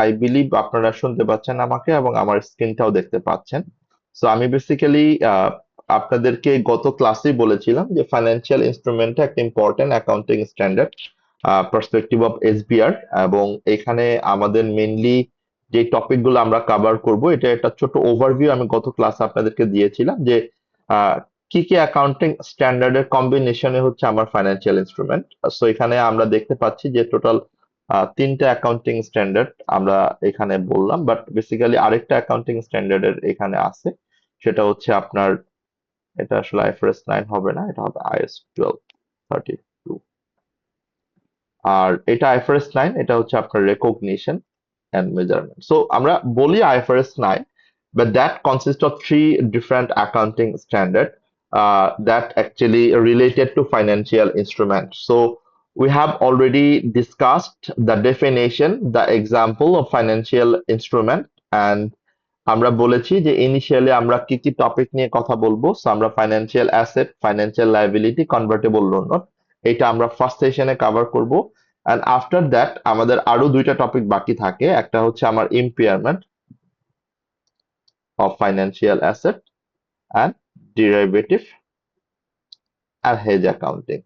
I believe আপনারা শুনতে পাচ্ছেন আমাকে এবং আমার স্ক্রিনটাও দেখতে পাচ্ছেন। সো আমি বেসিক্যালি আপনাদেরকে গত ক্লাসেই বলেছিলাম যে ফাইন্যান্সিয়াল ইনস্ট্রুমেন্টটা একটা important accounting standard perspective of SBR. এবং এখানে আমাদের মেইনলি যে টপিকগুলো আমরা কভার করব, এটা একটা ছোট ওভারভিউ আমি গত ক্লাসে আপনাদেরকে দিয়েছিলাম যে আহ, কি কি অ্যাকাউন্টিং স্ট্যান্ডার্ডের কম্বিনেশনে হচ্ছে আমার ফাইন্যান্সিয়াল ইনস্ট্রুমেন্ট। সো এখানে আমরা দেখতে পাচ্ছি যে টোটাল তিনটা অ্যাকাউন্টিং স্ট্যান্ডার্ড আমরা এখানে বললাম, বাট বেসিক্যালি আরেকটা অ্যাকাউন্টিং স্ট্যান্ডার্ডের এখানে আছে। সেটা হচ্ছে আপনার, এটা আসলে আইএফআরএস 9 হবে না, এটা হবে আইএস 1232। আর এটা আইএফআরএস 9, এটা হচ্ছে আপনার রেকগনিশন and measurement. So আমরা বলি IFRS 9, but that consists of three different accounting standard that actually related to financial instruments. So we have already discussed the definition, the example of financial instrument, and আমরা বলেছি যে initially আমরা কি কি topic নিয়ে কথা বলবো। সো আমরা financial asset, financial liability, convertible loan note, এটা আমরা ফার্স্ট সেশনে কভার করব। এন্ড আফটার দ্যাট আমাদের আরো দুইটা টপিক বাকি থাকে, একটা হচ্ছে আমার impairment of financial asset and derivative আর হেজ অ্যাকাউন্টিং।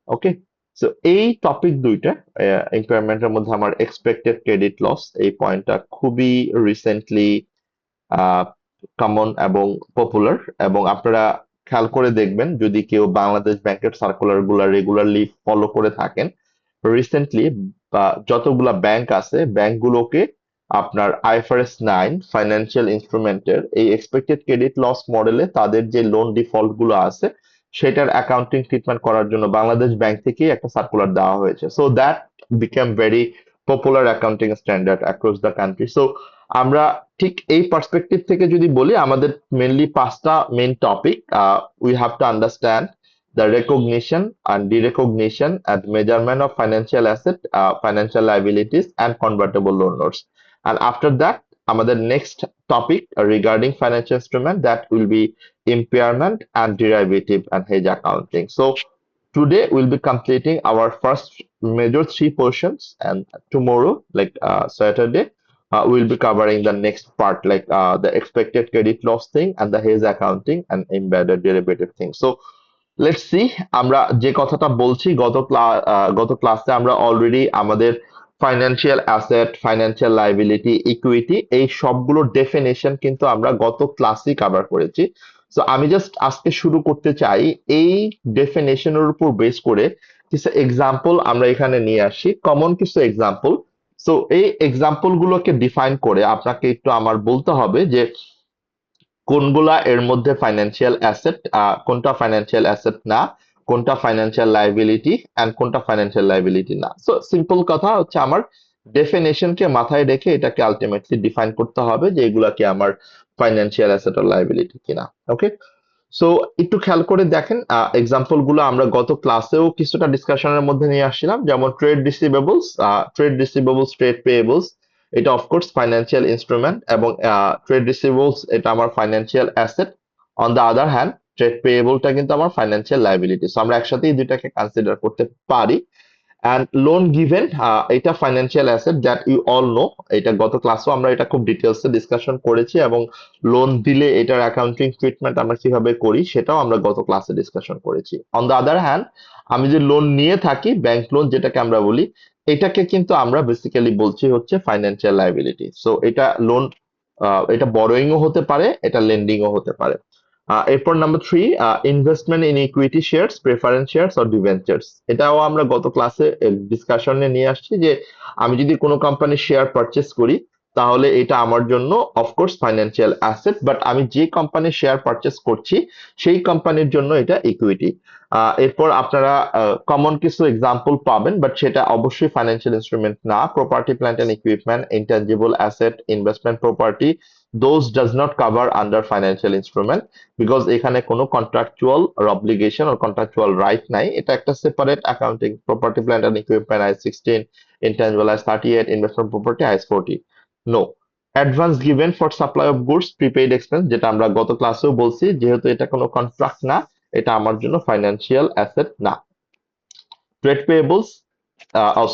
ওকে, সো এই টপিক দুইটা, ইম্পেয়ারমেন্টের মধ্যে আমার এক্সপেক্টেড ক্রেডিট লস, এই পয়েন্টটা খুবই রিসেন্টলি কমন এবং পপুলার। এবং আপনারা খেয়াল করে দেখবেন, যদি কেউ বাংলাদেশ ব্যাংকের সার্কুলার গুলা রেগুলারলি ফলো করে থাকেন, রিসেন্টলি যতগুলা ব্যাংক আছে ব্যাংকগুলোকে আপনার আইএফআরএস 9 ফাইন্যান্সিয়াল ইনস্ট্রুমেন্টের এই এক্সপেক্টেড ক্রেডিট লস মডেলে তাদের যে লোন ডিফল্ট গুলো আছে সেটার অ্যাকাউন্টিং ট্রিটমেন্ট করার জন্য বাংলাদেশ ব্যাংক থেকেই একটা সার্কুলার দেওয়া হয়েছে। So that became very popular accounting standard across the country. So আমরা ঠিক এই পার্সপেক্টিভ থেকে যদি বলি, আমাদের মেনলি পাঁচটা main topic. We have to understand the recognition and derecognition and measurement of financial asset, financial liabilities and convertible loan notes. And after that, আমাদের next topic regarding financial instrument, that will be impairment and derivative and hedge accounting. So today we'll be completing our first major three portions, and tomorrow, like Saturday, we'll be covering the next part, like the expected credit loss thing and the hedge accounting and embedded derivative thing. So let's see, আমরা যে কথাটা বলছি গত ক্লাসে আমরা already আমাদের financial asset, financial liability, equity, এই সবগুলোর ডেফিনেশন কিন্তু আমরা গত ক্লাসেই কভার করেছি। সো আমি জাস্ট আজকে শুরু করতে চাই এই ডেফিনেশনের উপর বেস করে কিছু এক্সাম্পল আমরা এখানে নিয়ে আসি, কমন কিছু এক্সাম্পল। সো এই এক্সাম্পল গুলোকে ডিফাইন করে আপনাকে একটু আমার বলতে হবে যে কোনগুলা এর মধ্যে ফাইন্যান্সিয়াল অ্যাসেট, কোনটা ফাইন্যান্সিয়াল অ্যাসেট না, কোনটা ফাইন্যান্সিয়াল লায়াবিলিটি এন্ড কোনটা ফাইন্যান্সিয়াল লায়াবিলিটি না। সো সিম্পল কথা হচ্ছে, আমার ডেফিনেশনকে মাথায় রেখে এটাকে আলটিমেটলি ডিফাইন করতে হবে যে এগুলা কি আমার ফাইন্যান্সিয়াল অ্যাসেট আর লায়াবিলিটি কিনা। ওকে, সো একটু খেয়াল করে দেখেন, এক্সাম্পল গুলো আমরা গত ক্লাসেও কিছুটা ডিসকাশনের মধ্যে নিয়ে আসছিলাম, যেমন ট্রেড রিসিভেবলস, ট্রেড পেয়েবলস, এটা অফকোর্স ফাইন্যান্সিয়াল ইনস্ট্রুমেন্ট, এবং ট্রেড রিসিভেবলস এটা আমার financial asset. On the other hand trade পেয়েবলটা কিন্তু আমার ফাইন্যান্সিয়াল লায়াবিলিটি। সো আমরা একসাথে এই দুইটাকে কনসিডার করতে পারি। অ্যান্ড লোন গিভেন, এটা financial asset, that you all know. এটা গত ক্লাসেও আমরা এটা খুব ডিটেলসে ডিসকাশন করেছি, এবং লোন দিলে এটার অ্যাকাউন্টিং ট্রিটমেন্ট আমরা কিভাবে করি সেটাও আমরা গত ক্লাসে ডিসকাশন করেছি। অন দ্য আদার হ্যান্ড, আমি যে লোন নিয়ে থাকি, ব্যাংক লোন যেটাকে আমরা বলি, এটাকে কিন্তু আমরা বেসিক্যালি বলছি হচ্ছে ফাইন্যান্সিয়াল লায়াবিলিটি। সো এটা লোন, এটা বরোয়িংও হতে পারে, এটা লেন্ডিংও হতে পারে। এরপর number 3, investment in equity shares, preference shares or debentures. এটাও আমরা গত ক্লাসে ডিসকাশনে নিয়ে আসছি যে আমি যদি কোনো কোম্পানির শেয়ার পারচেস করি তাহলে এটা আমার জন্য অফকোর্স ফাইন্যান্সিয়াল অ্যাসেট, বাট আমি যে কোম্পানির শেয়ার পারচেস করছি সেই কোম্পানির জন্য এটা ইকুইটি। এরপর আপনারা কমন কিছু এক্সাম্পল পাবেন, বাট সেটা অবশ্যই ফাইন্যান্সিয়াল ইনস্ট্রুমেন্ট না। Property, plant and equipment, intangible asset, investment property, those does not cover under financial instrument, because এখানে কোনো contractual obligation or contractual right নাই। এটা একটা separate accounting. Property, plant and equipment IAS 16, intangible IAS 38, investment property IAS 40। No. Advance given for supply of goods, prepaid expense, যেটা আমরা গত ক্লাসেও বলছি, যেহেতু এটা কোনো কন্ট্রাক্ট না, এটা আমার জন্য ফাইন্যান্সিয়াল অ্যাসেট না। ট্রেড পেয়েবলস,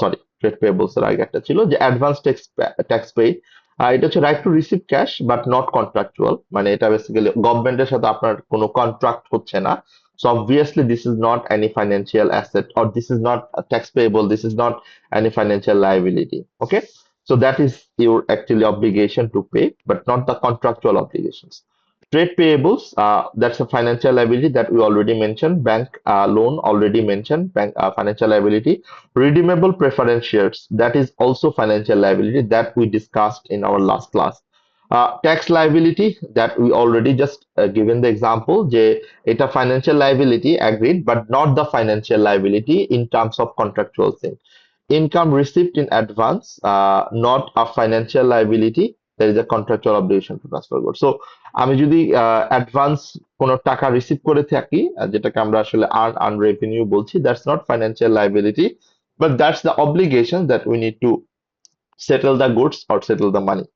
সরি, ট্রেড পেয়েবলস এর আগে একটা ছিল যে অ্যাডভান্স ট্যাক্স পেইড। এটা হচ্ছে right to receive cash but not contractual, মানে এটা বেসিক্যালি গভর্নমেন্টের সাথে আপনার কোনো কন্ট্রাক্ট হচ্ছে না। So obviously this is not any financial asset, or this is not a tax payable, this is not any financial liability. Okay, so that is your actually obligation to pay, but not the contractual obligations. Trade payables, that's a financial liability that we already mentioned. Bank loan already mentioned, bank financial liability. Redeemable preference shares, that is also financial liability that we discussed in our last class. Tax liability, that we already just given the example, যে এটা financial liability agreed, but not the financial liability in terms of contractual thing. Income received in advance, not a financial liability. There is a contractual obligation to transfer goods. So আমি যদি advance কোনো টাকা receive করে থাকি, যেটাকে আমরা আসলে earn revenue বলছি, that's not financial liability, but that's the obligation that we need to settle the goods or settle the money.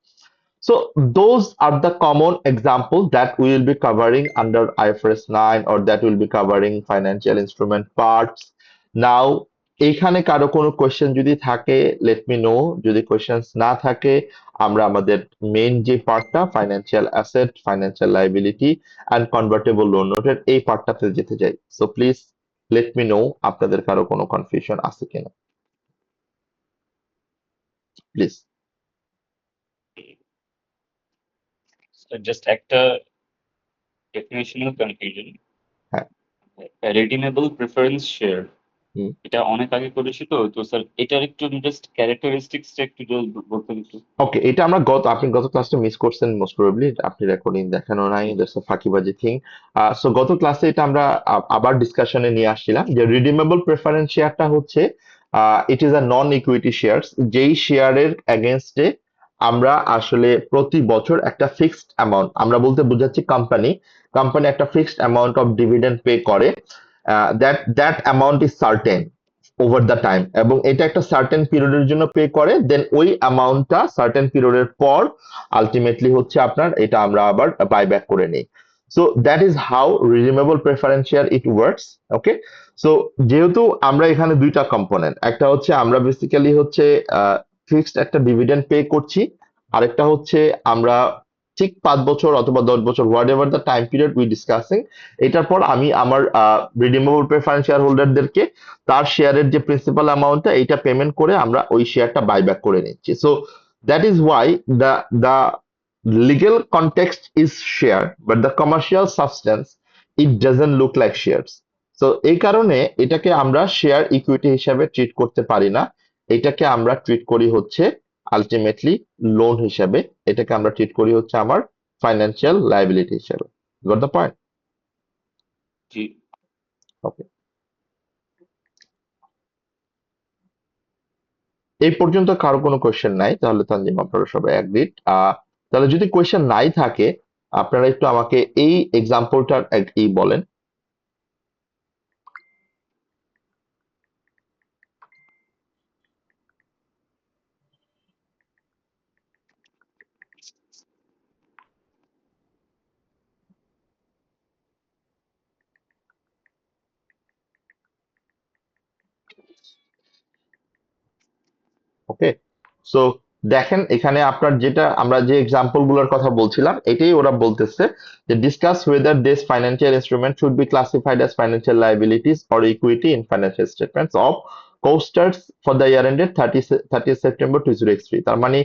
So those are the common examples that we will be covering under IFRS 9, or that will be covering financial instrument parts. Now, এখানে কারো কোনো question যদি থাকে, let me no. যদি questions না থাকে, আমরা আমাদের মেইন যে পার্টটা, financial asset, financial liability and convertible loan নোটের এই পার্টটাতে যেতে চাই। So please let me no আপনাদের কারো কোনো কনফিউশন আছে কিনা, প্লিজ। So just একটা definitional confusion. হ্যাঁ। Redeemable preference share, হুম। এটা অনেক আগে করেছি, তো তো স্যার এটার একটু জাস্ট ক্যারেক্টারিস্টিক্সটা একটু বলতেন একটু। ওকে, এটা আমরা আপনি গত ক্লাসটা মিস করছেন মোস্ট প্রবাবলি, আপনি রেকর্ডিং দেখানো নাই, দ্যাটস আ ফাঁকিবাজি থিং। সো গত ক্লাসে এটা আমরা আবার ডিসকাশনে নিয়ে আসছিলাম যে রিডিমেবল প্রেফারেন্স শেয়ারটা হচ্ছে it is a non equity shares, যেই শেয়ারের এগেনস্টে আমরা আসলে প্রতি বছর একটা ফিক্সড অ্যামাউন্ট, আমরা বলতে বোঝাচ্ছি কোম্পানি কোম্পানি একটা fixed amount of dividend pay করে, that amount is certain over the time, এবং এটা একটা সার্টেন পিরিয়ডের জন্য পে করে, দেন ওই অ্যামাউন্টটা সার্টেন পিরিয়ডের পর আলটিমেটলি হচ্ছে আপনার এটা আমরা আবার বাইব্যাক করে নিই। So that is how redeemable preference share it works. Okay, so যেহেতু আমরা এখানে দুইটা কম্পোনেন্ট, একটা হচ্ছে আমরা বেসিক্যালি হচ্ছে ফিক্সড একটা ডিভিডেন্ড পে করছি, আরেকটা হচ্ছে আমরা ঠিক 5 বছর অথবা 10 বছর, what ever the time period we discussing, এটার পর আমি আমার রিডিমেবল প্রেফারেন্স শেয়ার হোল্ডারদেরকে তার শেয়ারের যে প্রিন্সিপাল অ্যামাউন্টটা এইটা পেমেন্ট করে আমরা ওই শেয়ারটা বাইব্যাক করে নিচ্ছি। So that is why the legal context is share, but the commercial substance, it doesn't look like shares. So এই কারণে এটাকে আমরা শেয়ার ইকুইটি হিসাবে ট্রিট করতে পারি না, এটাকে আমরা ট্রিট করি হচ্ছে আলটিমেটলি লোন হিসাবে, এটাকে আমরা ট্রিট করি হচ্ছে আমার ফাইন্যান্সিয়াল লাইবিলিটি হিসাবে। Got the point? জি। ওকে, এই পর্যন্ত কারো কোনো কোয়েশ্চেন নাই, তাহলে তানজিম আপনারা সবাই অ্যাগ্রিড। তাহলে যদি কোয়েশ্চেন নাই থাকে, আপনারা একটু আমাকে এই এক্সাম্পলটার এই বলেন। ওকে, সো দেখেন এখানে আপনার যেটা আমরা যে এক্সাম্পল গুলোর কথা বলছিলাম, এটাই ওরা বলতেছে যে discuss weather this financial instrument should be classified as financial liabilities or equity in financial statements of coasters for the year ended 30 September 2023। তার মানে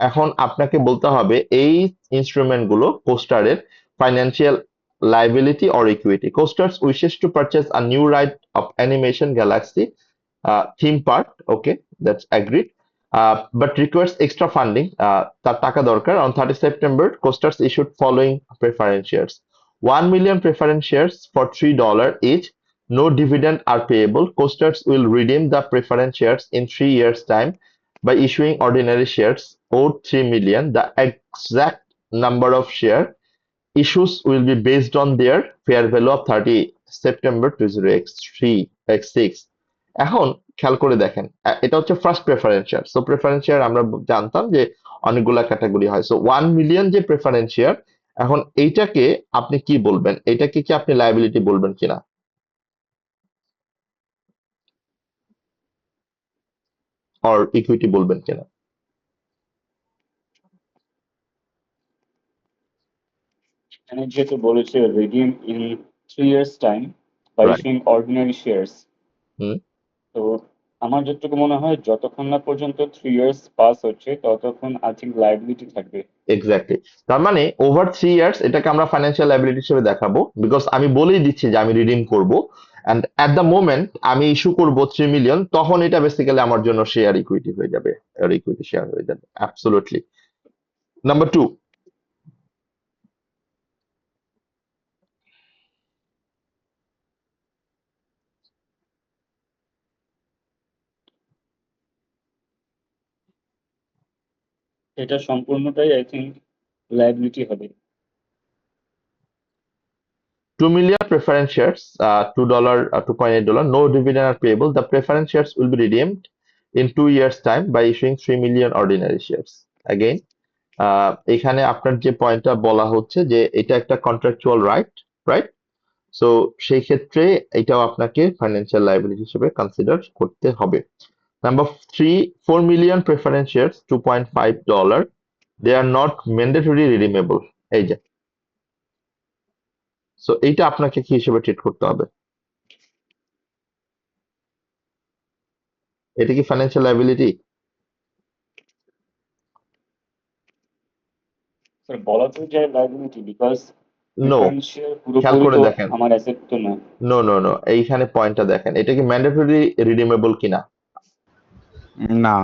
এখন আপনাকে বলতে হবে এই ইনস্ট্রুমেন্ট গুলো কোস্টারের financial liability or equity. Coasters wishes to purchase a new ride of Animation Galaxy theme park. Okay, that's agreed. But requires extra funding. তার টাকা দরকার। On 30 September, Coasters issued following preference shares: 1 million preference shares for $3 each. No dividend are payable. Coasters will redeem the preference shares in 3 years' time by issuing ordinary shares owed 3 million. The exact number of share issues will be based on their fair value of 30 September 2026। এখন খেয়াল করে দেখেন, এটা হচ্ছে first preference share. So preference share আমরা জানতাম যে অনেকগুলা ক্যাটাগরি হয়। সো 1 মিলিয়ন যে প্রেফারেন্স শেয়ার, এখন এইটাকে আপনি কি বলবেন, এটাকে কি আপনি লায়াবিলিটি বলবেন কিনা? অর ইকুইটি বলবেন কিনা? এখানে যেহেতু বলেছে redeem in 3 years time by right. Issuing ordinary shares, hmm. তো আমার যতটুকু মনে হয় যতক্ষণ না পর্যন্ত 3 years পাস হচ্ছে ততক্ষণ আই থিঙ্ক লাইবিলিটি থাকবে। এক্স্যাক্টলি। তার মানে ওভার 3 ইয়ার্স এটাকে আমরা ফাইন্যান্সিয়াল লায়াবিলিটি হিসেবে দেখাবো, বিকজ আমি বলেই দিচ্ছি যে আমি রিডিম করব, অ্যান্ড অ্যাট দ্য মোমেন্ট আমি ইস্যু করব 3 মিলিয়ন, তখন এটা বেসিক্যালি আমার জন্য শেয়ার ইকুইটি হয়ে যাবে, আর ইকুইটি শেয়ার হয়ে যাবে। অ্যাবসলুটলি। নাম্বার 2। এটা সম্পূর্ণটাই আই থিঙ্ক লাইবিলিটি হবে। 2 million preference shares, $2, $2.8, no dividend are payable. The preference shares will be redeemed in 2 years time by issuing 3 million ordinary shares. Again, এখানে আপনার যে পয়েন্টটা বলা হচ্ছে যে এটা একটা কন্ট্রাকচুয়াল রাইট, রাইট? সো সেই ক্ষেত্রে এটাও আপনাকে ফাইন্যান্সিয়াল লায়াবিলিটি হিসেবে কনসিডার করতে হবে। Number 3, 4 million preference shares, $2.5, they are not mandatory redeemable। এই যে, সো এইটা আপনাকে কি হিসেবে ট্রিট করতে হবে? এটা কি ফাইন্যান্সিয়াল লায়াবিলিটি? স্যার বলা তো যায় liability, because no. Preference share খেয়াল পুরোপুরি করে তো দেখেন। আমার অ্যাসেট তো না। নো নো নো, এইখানে পয়েন্টটা দেখেন, এটা কি ম্যান্ডেটরি রিডিমেবল কিনা? না।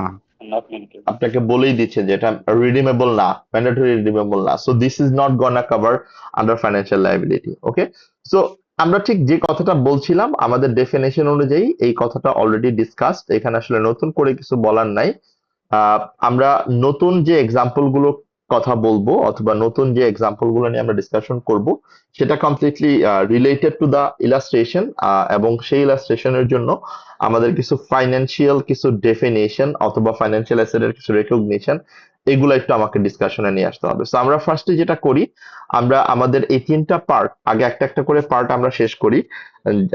Not mental. আপনাকে বলেই দিচ্ছে যে এটা রিডিমেবল না, ম্যান্ডেটরি রিডিমেবল না, so this is not গনা cover under financial liability. Okay, so আমরা ঠিক যে কথাটা বলছিলাম আমাদের ডেফিনেশন অনুযায়ী এই কথাটা অলরেডি ডিসকাসড, এখানে আসলে নতুন করে কিছু বলার নাই। আহ, আমরা নতুন যে এক্সাম্পল গুলো কথা বলবো অথবা নতুন যে এক্সাম্পল গুলো নিয়ে আমরা ডিসকাশন করব সেটা completely related to the illustration, এবং সেই ইলাস্ট্রেশনের জন্য আমাদের কিছু ফাইন্যান্সিয়াল কিছু ডেফিনেশন অথবা ফাইন্যান্সিয়াল অ্যাসেটের কিছু রেকগনিশন, এগুলো একটু আমাকে ডিসকাশনে নিয়ে আসতে হবে। সো আমরা ফার্স্টে যেটা করি, আমরা আমাদের এই 3টা পার্ট আগে একটা একটা করে পার্ট আমরা শেষ করি,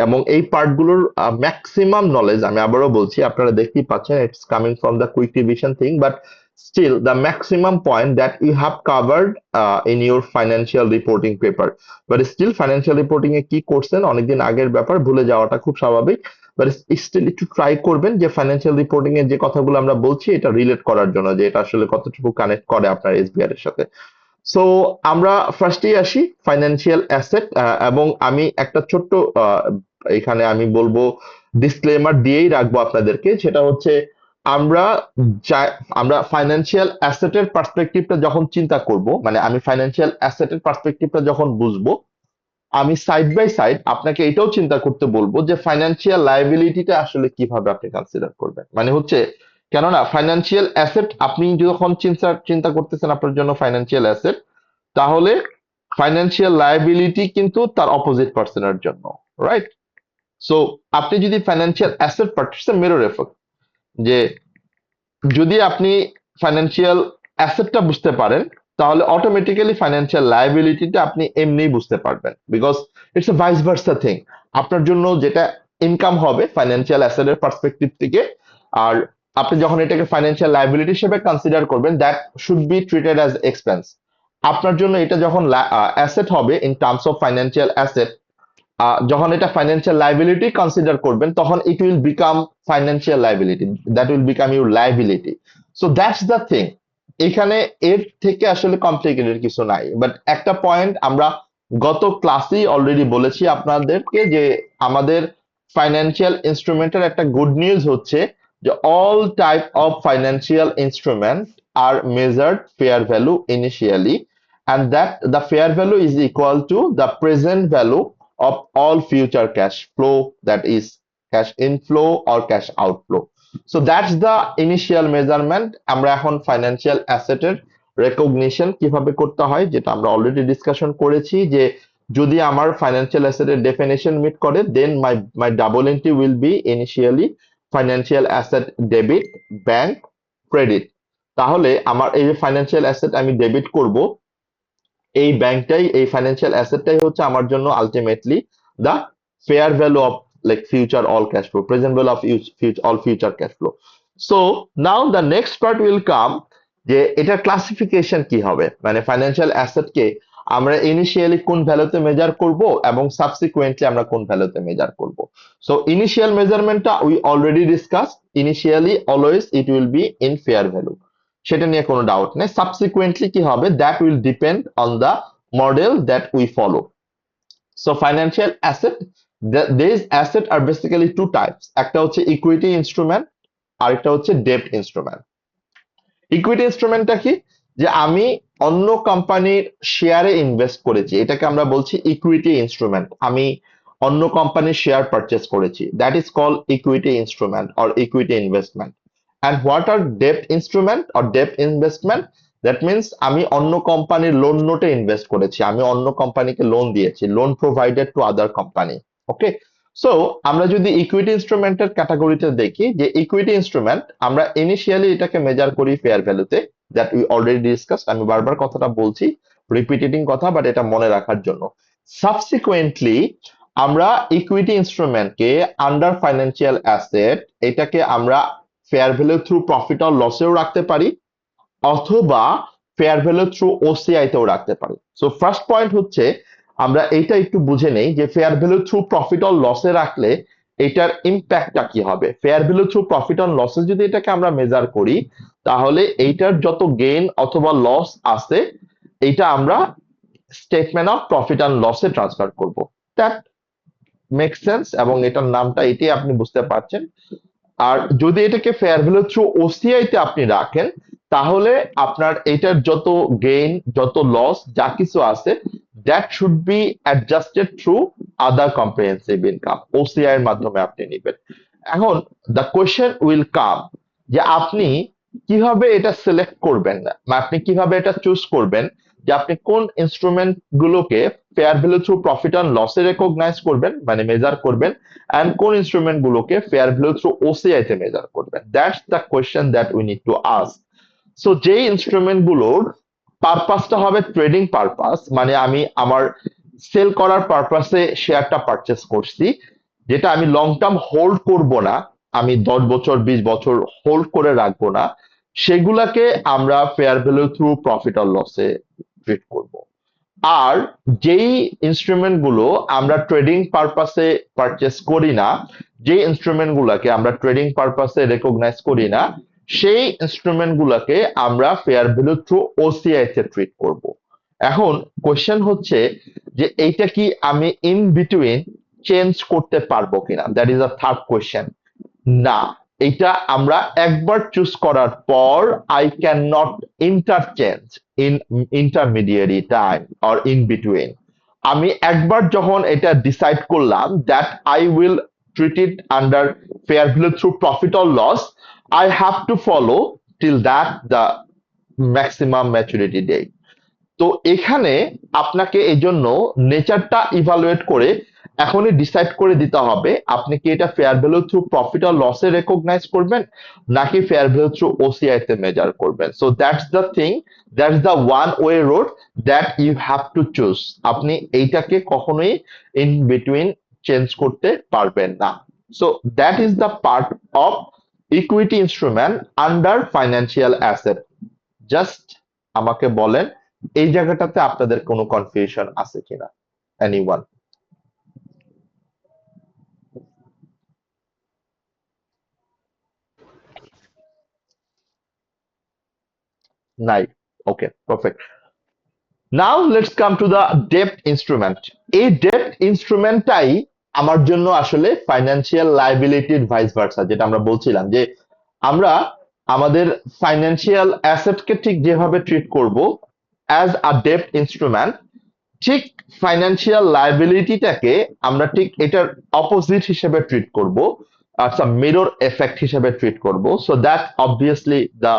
এবং এই পার্টগুলোর ম্যাক্সিমাম নলেজ আমি আবারও বলছি, আপনারা দেখতেই পাচ্ছেন it's coming from the quick revision thing, but still the maximum point that you have covered in your financial reporting paper, but still financial reporting এ কি করছেন অনেকদিন আগের ব্যাপার, ভুলে যাওয়াটা খুব স্বাভাবিক, বাট স্টিল একটু ট্রাই করবেন যে ফাইন্যান্সিয়াল রিপোর্টিং এর যে কথাগুলো আমরা বলছি এটা রিলেট করার জন্য, যে এটা আসলে কতটুকু কানেক্ট করে আপনার এসবিআর এর সাথে। সো আমরা ফার্স্টেই আসি ফাইন্যান্সিয়াল অ্যাসেট, এবং আমি একটা ছোট্ট এখানে আমি বলবো ডিসক্লেমার দিয়েই রাখবো আপনাদেরকে, সেটা হচ্ছে আমরা আমরা ফাইন্যান্সিয়াল অ্যাসেটের পার্সপেক্টিভটা যখন চিন্তা করব, মানে আমি ফাইন্যান্সিয়াল অ্যাসেটের পার্সপেক্টিভটা যখন বুঝবো, আমি সাইড বাই সাইড আপনাকে এটাও চিন্তা করতে বলবো যে ফাইন্যান্সিয়াল লায়াবিলিটিটা আসলে কিভাবে আপনি কনসিডার করবেন। মানে হচ্ছে, কেননা ফাইন্যান্সিয়াল অ্যাসেট আপনি যখন চিন্তা চিন্তা করতেছেন আপনার জন্য ফাইন্যান্সিয়াল অ্যাসেট, তাহলে ফাইন্যান্সিয়াল লায়াবিলিটি কিন্তু তার অপোজিট পার্সনের জন্য, রাইট? সো আপনি যদি ফাইন্যান্সিয়াল অ্যাসেট পার্টিসিপেট মেরর এফেক্ট, যে যদি আপনি ফাইন্যান্সিয়াল অ্যাসেটটা বুঝতে পারেন তাহলে অটোমেটিক্যালি ফাইন্যান্সিয়াল লায়াবিলিটিটা আপনি এমনিই বুঝতে পারবেন, because it's a vice versa thing. আপনার জন্য যেটা ইনকাম হবে ফাইন্যান্সিয়াল অ্যাসেটের পার্সপেক্টিভ থেকে, আর আপনি যখন এটাকে ফাইন্যান্সিয়াল লায়াবিলিটি হিসেবে কনসিডার করবেন, that should be treated as expense. আপনার জন্য এটা যখন অ্যাসেট হবে in terms of financial asset, যখন এটা ফাইন্যান্সিয়াল লাইবিলিটি কনসিডার করবেন তখন ইট will become financial liability, that will become your liability. So that's the thing, এখানে এর থেকে আসলে কমপ্লিকেটেড কিছু নাই। বাট একটা পয়েন্ট আমরা গত ক্লাসেই অলরেডি বলেছি আপনাদেরকে, যে আমাদের ফাইন্যান্সিয়াল ইনস্ট্রুমেন্টের একটা গুড নিউজ হচ্ছে যে all type of financial instrument are measured fair value initially, and that the fair value is equal to the present value of all future cash flow, that is cash inflow or cash outflow. So that's the initial measurement। আমরা এখন financial অ্যাসেটের recognition কিভাবে করতে হয় যেটা আমরা already discussion করেছি, যে যদি আমার ফাইন্যান্সিয়াল অ্যাসেটের ডেফিনেশন মিট করে then my double entry will be initially financial asset debit bank credit. তাহলে আমার এই যে ফাইন্যান্সিয়াল অ্যাসেট আমি ডেবিট করব, এই ব্যাংকটাই এই ফাইন্যান্সিয়াল অ্যাসেটটাই হচ্ছে আমার জন্য ultimately the fair value of like future all cash flow, present value of all future cash flow. So now the next part will come, যে এটা ক্লাসিফিকেশন কি হবে, মানে ফাইন্যান্সিয়াল অ্যাসেটকে আমরা ইনিশিয়ালি কোন ভ্যালুতে মেজার করব এবং সাবসিকুয়েন্টলি আমরা কোন ভ্যালুতে মেজার করব। সো ইনিশিয়াল মেজারমেন্টটা we already discuss, initially always it will be in fair value, সেটা নিয়ে কোনো ডাউট নেই। সাবসিকুয়েন্টলি কি হবে, that will depend on the model that we follow. So financial asset, these asset are basically two types, একটা হচ্ছে equity instrument, আরেকটা হচ্ছে ডেপ্ট ইনস্ট্রুমেন্ট। ইকুইটি ইনস্ট্রুমেন্টটা কি, যে আমি অন্য কোম্পানির শেয়ারে ইনভেস্ট করেছি, এটাকে আমরা বলছি ইকুইটি ইনস্ট্রুমেন্ট। আমি অন্য কোম্পানির শেয়ার পারচেস করেছি, that is called equity instrument or equity investment. And what are ডেপ্ট instrument or ডেপ্ট investment, that means আমি অন্য কোম্পানির লোন নোটে ইনভেস্ট করেছি, আমি অন্য কোম্পানিকে লোন দিয়েছি, loan provided to other company. Okay, so আমরা যদি ইকুইটি ইনস্ট্রুমেন্টের ক্যাটাগরিতে দেখি, যে ইকুইটি ইনস্ট্রুমেন্ট আমরা ইনিশিয়ালি এটাকে মেজার করি ফেয়ার ভ্যালুতে, দ্যাট উই অলরেডি ডিসকাসড। আমি বারবার কথাটা বলছি, রিপিটেটিং কথা, বাট এটা মনে রাখার জন্য। সাবসিকুয়েন্টলি আমরা ইকুইটি ইনস্ট্রুমেন্টকে আন্ডার ফাইন্যান্সিয়াল অ্যাসেট, এটাকে আমরা fair value through profit or লসেও রাখতে পারি, অথবা ফেয়ার ভ্যালু থ্রু ওসিআই তেও রাখতে পারি। সো ফার্স্ট পয়েন্ট হচ্ছে আমরা এইটা একটু বুঝে নেই, যে fair value through profit or লসে রাখলে এটার ইম্প্যাক্টটা কি হবে। Fair value through profit or লসে যদি এটাকে আমরা মেজার করি, তাহলে এইটার যত গেইন অথবা লস আছে, এইটা আমরা স্টেটমেন্ট অফ প্রফিট অ্যান্ড লসে ট্রান্সফার করব। দ্যাট মেক সেন্স, এবং এটার নামটা এটাই, আপনি বুঝতে পারছেন। আর যদি এটাকে ফেয়ার ভ্যালু থ্রু ওসিআই তে আপনি রাখেন, তাহলে আপনার এটার যত গেইন যত লস যা কিছু আছে, that should be adjusted through other comprehensive income, OCI এর মাধ্যমে আপনি নেবেন। এখন দ্য কোয়েশ্চেন উইল কাম, যে আপনি কিভাবে এটা সিলেক্ট করবেন, বা আপনি কিভাবে এটা চুজ করবেন, যে আপনি কোন ইনস্ট্রুমেন্ট গুলোকে fair value through profit and লসে রেকগনাইজ করবেন, মানে মেজার করবেন, and কোন ইনস্ট্রুমেন্ট গুলোকে ফেয়ার ভ্যালু থ্রু ওসিআই তে মেজার করবেন। That's the question that we need to ask. So যেই ইনস্ট্রুমেন্ট গুলোর পারপাসটা হবে ট্রেডিং পারপাস, মানে আমি আমার সেল করার পারপাসে শেয়ারটা পারচেস করছি, যেটা আমি লং টার্ম হোল্ড করব না, আমি 10 বছর 20 বছর হোল্ড করে রাখবো না, সেগুলাকে আমরা fair value through profit or লসে ট্রিট করব। আর যেই ইনস্ট্রুমেন্ট গুলো আমরা ট্রেডিং পারপাসে পারচেস করি না, যে ইনস্ট্রুমেন্ট গুলাকে আমরা ট্রেডিং পারপাসে রেকগনাইজ করি না, সেই ইনস্ট্রুমেন্ট গুলাকে আমরা ফেয়ার ভ্যালু থ্রু ওসিআই তে ট্রিট করব। এখন কোশ্চেন হচ্ছে যে এইটা কি আমি ইন বিটুইন চেঞ্জ করতে পারবো কিনা, that is a third question. না, এটা আমরা একবার চুজ করার পর I can not interchange in intermediary time or in between. আমি একবার যখন এটা ডিসাইড করলাম that I will treat it under fair value through profit or loss, I have to follow till that the maximum maturity date. তো এখানে আপনাকে এই জন্য নেচারটা ইভালুয়েট করে এখনই ডিসাইড করে দিতে হবে আপনি কি এটা ফেয়ার ভ্যালু থ্রু প্রফিট আর লসে রেকগনাইজ করবেন, নাকি ফেয়ার ভ্যালু থ্রু ওসিআই তে মেজার করবেন। So that's the thing, that's the one way road that you have to choose. আপনি এইটাকে কখনোই ইন বিটুইন চেঞ্জ করতে পারবেন না। So that is the part of equity instrument under financial asset. Just আমাকে বলেন এই জায়গাটাতে আপনাদের কোনো কনফিউশন আছে কিনা, এনিওয়ান? নাই? Okay, perfect. Now let's come to the ডেপ্ট ইনস্ট্রুমেন্ট। এই ডেপ্ট ইনস্ট্রুমেন্টটাই আমার জন্য আসলে ফাইন্যান্সিয়াল লায়াবিলিটির ভাইস ভার্সা, যেটা আমরা বলছিলাম যে আমরা আমাদের ফাইন্যান্সিয়াল অ্যাসেটকে ঠিক যেভাবে ট্রিট করব অ্যাজ আ ডেপ্ট ইনস্ট্রুমেন্ট, ঠিক ফাইন্যান্সিয়াল লায়াবিলিটিটাকে আমরা ঠিক এটার অপোজিট হিসেবে ট্রিট করব, আচ্ছা মিরর এফেক্ট হিসেবে ট্রিট করব। So that obviously the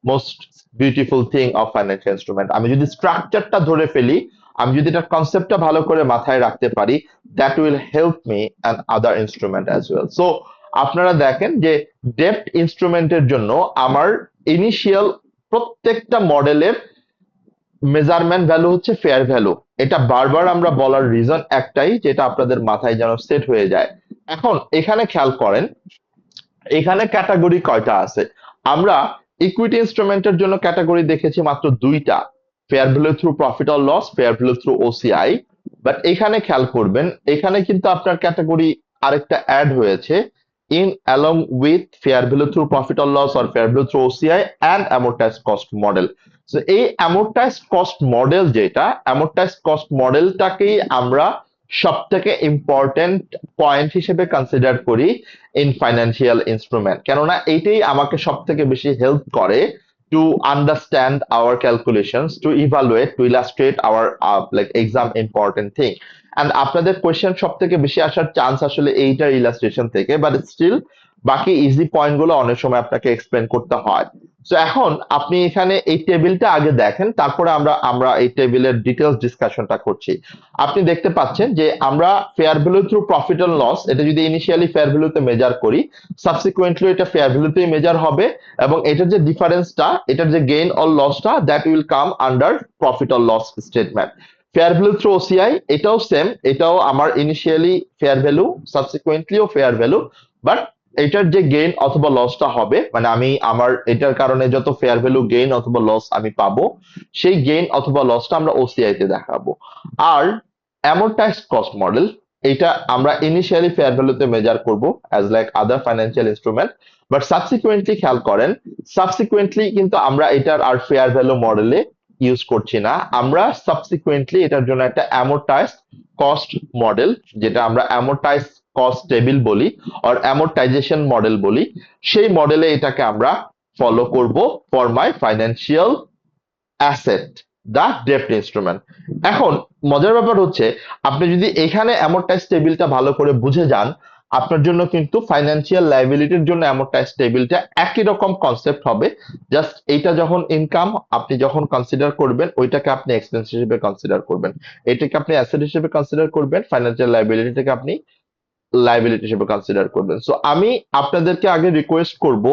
most beautiful thing of financial instrument. আমি যদি স্ট্রাকচারটা ধরে ফেলি, আমি যদি এটার কনসেপ্টটা ভালো করে মাথায় রাখতে পারি, that will help me and other instrument as well. So আপনারা দেখেন যে ডেপ্ট ইনস্ট্রুমেন্টের জন্য আমার ইনিশিয়াল প্রত্যেকটা মডেলের মেজারমেন্ট ভ্যালু হচ্ছে ফেয়ার ভ্যালু। এটা বারবার আমরা বলার রিজন একটাই, যেটা আপনাদের মাথায় যেন সেট হয়ে যায়। এখন এখানে খেয়াল করেন, এখানে ক্যাটাগরি কয়টা আছে? আমরা ইকুইটি ইনস্ট্রুমেন্টের জন্য ক্যাটাগরি দেখেছি মাত্র দুইটা, fair value through profit or loss, fair value through OCI. But এখানে খেয়াল করবেন, এখানে কিন্তু আপনার ক্যাটাগরি আরেকটা অ্যাড হয়েছে, in along with fair value through profit or loss or fair value through OCI and amortised cost model. তো এই অ্যামোর্টাইজড কস্ট মডেল, যেটা অ্যামোর্টাইজড কস্ট মডেলটাকেই আমরা সব থেকে ইম্পর্টেন্ট পয়েন্ট হিসেবে কনসিডার করি ইন ফাইন্যান্সিয়াল ইনস্ট্রুমেন্ট, কেননা এইটাই আমাকে সব থেকে বেশি হেল্প করে to understand our calculations, to evaluate, to illustrate our like exam important thing. And আপনাদের কোয়েশ্চেন সব থেকে বেশি আসার চান্স আসলে এইটার ইলাস্ট্রেশন থেকে, বাট স্টিল বাকি ইজি পয়েন্ট গুলো অনেক সময় আপনাকে এক্সপ্লেন করতে হয়। তো এখন আপনি এখানে এই টেবিলটা আগে দেখেন, তারপরে আমরা আমরা এই টেবিলের ডিটেলস ডিসকাশনটা করছি। আপনি দেখতে পাচ্ছেন যে আমরা fair value through profit and loss, এটা যদি ইনিশিয়ালি ফেয়ার ভ্যালুতে মেজার করি, সাবসিকুয়েন্টলি এটা ফেয়ার ভ্যালুতেই মেজার হবে, এবং এটার যে ডিফারেন্সটা, এটার যে গেইন অর লসটা, that will come under profit or loss statement. Fair value through OCI, এটাও সেম, এটাও আমার ইনিশিয়ালি ফেয়ার ভ্যালু, সাবসিকুয়েন্টলিও ফেয়ার ভ্যালু, বাট এটার যে গেইন অথবা লসটা হবে, মানে আমি আমার এটার কারণে যত ফেয়ার ভ্যালু গেইন অথবা লস আমি পাবো, সেই গেইন অথবা লসটা আমরা ওসিআই তে দেখাবো। আর amortized cost model, এটা আমরা ইনিশিয়ালি ফেয়ার ভ্যালুতে মেজার করব as like other financial instrument, but subsequently খেয়াল করেন, সাবসিকুয়েন্টলি কিন্তু আমরা এটার আর ফেয়ার ভ্যালু মডেলে ইউজ করছি না, আমরা সাবসিকুয়েন্টলি এটার জন্য একটা অ্যামোর্টাইজড কস্ট মডেল, যেটা আমরা অ্যামোর্টাইজড কস্ট টেবিল বলি আর অ্যামোর্টাইজেশন মডেল বলি, সেই মডেলে এটাকে আমরা ফলো করব for my financial asset, the ডেপ্ট ইনস্ট্রুমেন্ট। এখন মজার ব্যাপার হচ্ছে, আপনি যদি এখানে অ্যামোর্টাইজ টেবিলটা ভালো করে বুঝে যান, আপনার জন্য কিন্তু ফাইন্যান্সিয়াল লায়াবিলিটির জন্য অ্যামোর্টাইজ টেবিলটা একই রকম কনসেপ্ট হবে। জাস্ট এইটা যখন ইনকাম আপনি যখন কনসিডার করবেন, ওইটাকে আপনি এক্সপেন্স হিসেবে কনসিডার করবেন, এটাকে আপনি অ্যাসেট হিসেবে কনসিডার করবেন, ফাইন্যান্সিয়াল লায়াবিলিটিটাকে আপনি লায়াবিলিটি হিসেবে কনসিডার করবেন। সো আমি আপনাদেরকে আগে রিকোয়েস্ট করব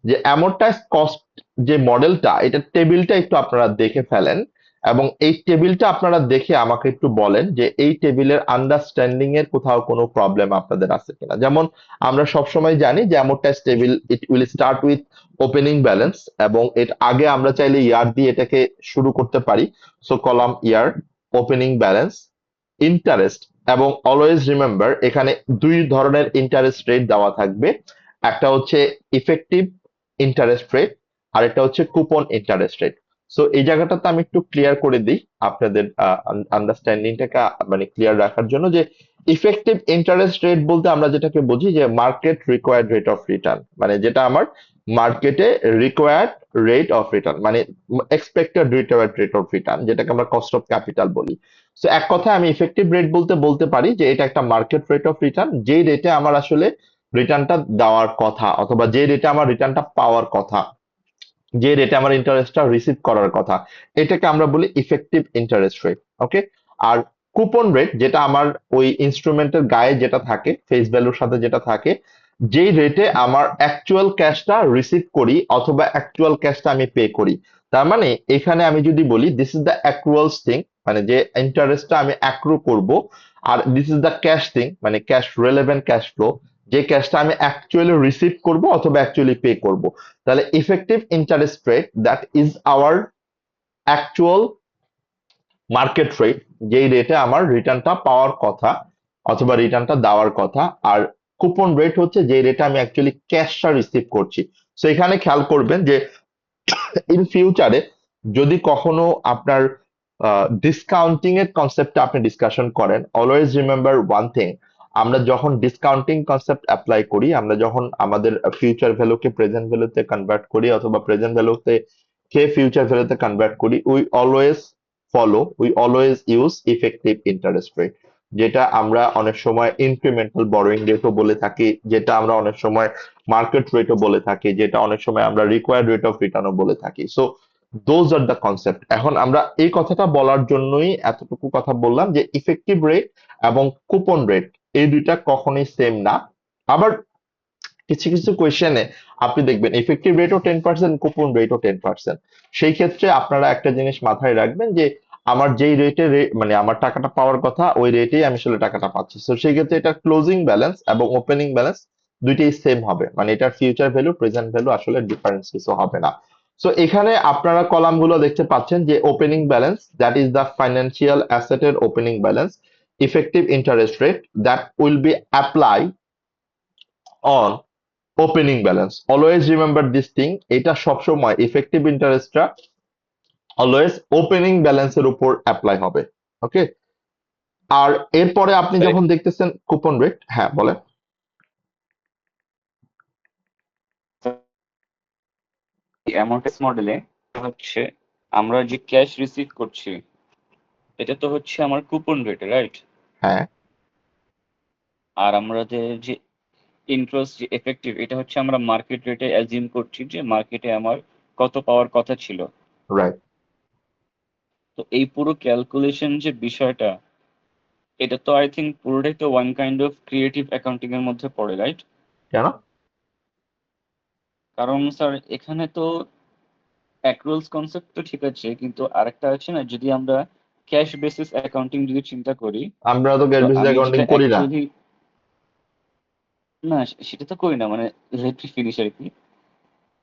যে অ্যামোর্টাইজ কস্ট যে মডেলটা, এটা টেবিলটা একটু আপনারা দেখে ফেলেন, এবং এই টেবিলটা আপনারা দেখে আমাকে একটু বলেন যে এই টেবিলের আন্ডারস্ট্যান্ডিং এর কোথাও কোনো প্রবলেম আপনাদের আছে কিনা। যেমন আমরা সবসময় জানি যে amortise table it will start with opening balance, এবং এর আগে আমরা চাইলে ইয়ার দিয়ে এটাকে শুরু করতে পারি। সো কলাম ইয়ার, ওপেনিং ব্যালেন্স, ইন্টারেস্ট, এবং অলওয়েজ রিমেম্বার এখানে দুই ধরনের ইন্টারেস্ট রেট দেওয়া থাকবে, একটা হচ্ছে ইফেক্টিভ ইন্টারেস্ট রেট, আর একটা হচ্ছে কুপন ইন্টারেস্ট রেট। সো এই জায়গাটাতে আমি একটু ক্লিয়ার করে দিই আপনাদের আন্ডারস্ট্যান্ডিংটাকে মানে ক্লিয়ার রাখার জন্য, যে ইফেক্টিভ ইন্টারেস্ট রেট বলতে আমরা যেটাকে বুঝি যে market required rate of return, মানে যেটা আমার মার্কেটে রিকোয়ার্ড রেট অফ রিটার্ন, মানে expected required rate of return, যেটাকে আমরা কস্ট অফ ক্যাপিটাল বলি। সো এক কথায় আমি ইফেক্টিভ রেট বলতে বলতে পারি যে এটা একটা মার্কেট রেট অফ রিটার্ন, যেই রেটে আমার আসলে রিটার্নটা দেওয়ার কথা, অথবা যে রেটে আমার রিটার্নটা পাওয়ার কথা, যে রেটে আমার ইন্টারেস্টটা রিসিভ করার কথা, এটাকে আমরা বলি ইফেক্টিভ ইন্টারেস্ট রেট। ওকে। আর কুপন রেট, যেটা আমার ওই ইনস্ট্রুমেন্টের গায়ে যেটা থাকে, ফেস ভ্যালুর সাথে যেটা থাকে, যেই রেটে আমার অ্যাকচুয়াল ক্যাশটা রিসিভ করি অথবা অ্যাকচুয়াল ক্যাশটা আমি পে করি। তার মানে এখানে আমি যদি বলি this is the accruals thing, মানে যে ইন্টারেস্টটা আমি অ্যাক্রু করব, আর this is the cash thing, মানে ক্যাশ রিলেভেন্ট ক্যাশ ফ্লো, যে ক্যাশটা আমি অ্যাকচুয়ালি রিসিভ করব অথবা অ্যাকচুয়ালি পে করব। তাহলে effective interest rate, that is our actual market rate, যেই রেটে আমার রিটার্নটা পাওয়ার কথা অথবা রিটার্নটা দেওয়ার কথা। আর কুপন রেট হচ্ছে যে রেটে আমি অ্যাকচুয়ালি ক্যাশটা রিসিভ করছি। সো এখানে খেয়াল করবেন যে ইন ফিউচারে যদি কখনো আপনার ডিসকাউন্টিং এর কনসেপ্টটা আপনি ডিসকাশন করেন, অলওয়েজ রিমেম্বার ওয়ান থিং, আমরা যখন ডিসকাউন্টিং কনসেপ্ট অ্যাপ্লাই করি, আমরা যখন আমাদের ফিউচার ভ্যালুকে প্রেজেন্ট ভ্যালুতে কনভার্ট করি অথবা প্রেজেন্ট ভ্যালুতে কে ফিউচার ভ্যালুতে কনভার্ট করি, we always use effective interest rate, যেটা আমরা অনেক সময় ইনক্রিমেন্টাল বরোয়িং রেটও বলে থাকি, যেটা আমরা অনেক সময় মার্কেট রেটও বলে থাকি, যেটা অনেক সময় আমরা রিকোয়ার্ড রেট অফ রিটার্নও বলে থাকি। So those are the concept. এখন আমরা এই কথাটা বলার জন্যই এতটুকু কথা বললাম যে ইফেক্টিভ রেট এবং কুপন রেট এই দুইটা কখনোই সেম না। আবার কিছু কিছু কোয়েশ্চেনে আপনি দেখবেন ইফেক্টিভ রেটও 10%, কুপন রেটও 10%। সেই ক্ষেত্রে আপনারা একটা জিনিস মাথায় রাখবেন যে আমার যেই রেটে মানে আমার টাকাটা পাওয়ার কথা, ওই রেটেই আমি আসলে টাকাটা পাচ্ছি। তো সেই ক্ষেত্রে এটা ক্লোজিং ব্যালেন্স এবং ওপেনিং ব্যালেন্স দুইটাই সেম হবে, মানে এটার ফিউচার ভ্যালু প্রেজেন্ট ভ্যালু আসলে ডিফারেন্স কিছু হবে না। সো এখানে আপনারা কলামগুলো দেখতে পাচ্ছেন যে opening balance, that is the financial অ্যাসেটের opening balance, effective interest rate that will be apply on opening balance. Always remember this thing, এটা সবসময় ইফেক্টিভ ইন্টারেস্টটা অলওয়েজ ওপেনিং ব্যালেন্সের উপর অ্যাপ্লাই হবে। ওকে, আর এরপরে আপনি স্যার যখন দেখতেছেন কুপন রেট, হ্যাঁ বলেন। অ্যামortise মডেলে হচ্ছে আমরা যে ক্যাশ রিসিভ করছি এটা তো হচ্ছে আমার কুপন রেটে, রাইট? হ্যাঁ, আর আমাদের যে ইন্টারেস্ট যে এফেক্টিভ, এটা হচ্ছে আমরা মার্কেট রেটে অ্যাজিউম করছি যে মার্কেটে আমার কত পাওয়ার কথা ছিল। রাইট। তো এই পুরো ক্যালকুলেশন যে বিষয়টা, এটা তো আই থিঙ্ক পুরোটাই তো one kind of creative accounting এর মধ্যে পড়ে, রাইট? কেন? কারণ স্যার এখানে তো অ্যাক্রুয়ালস কনসেপ্ট তো ঠিক আছে, কিন্তু আরেকটা আছে না, যদি আমরা ক্যাশ বেসিস অ্যাকাউন্টিং যদি চিন্তা করি, আমরা তো তো ক্যাশ বেসিস আমি অ্যাকাউন্টিং যেটা করি না। অ্যাকচুয়ালি না সেটা তো করি না, মানে লেট মি ফিনিশ আর কি।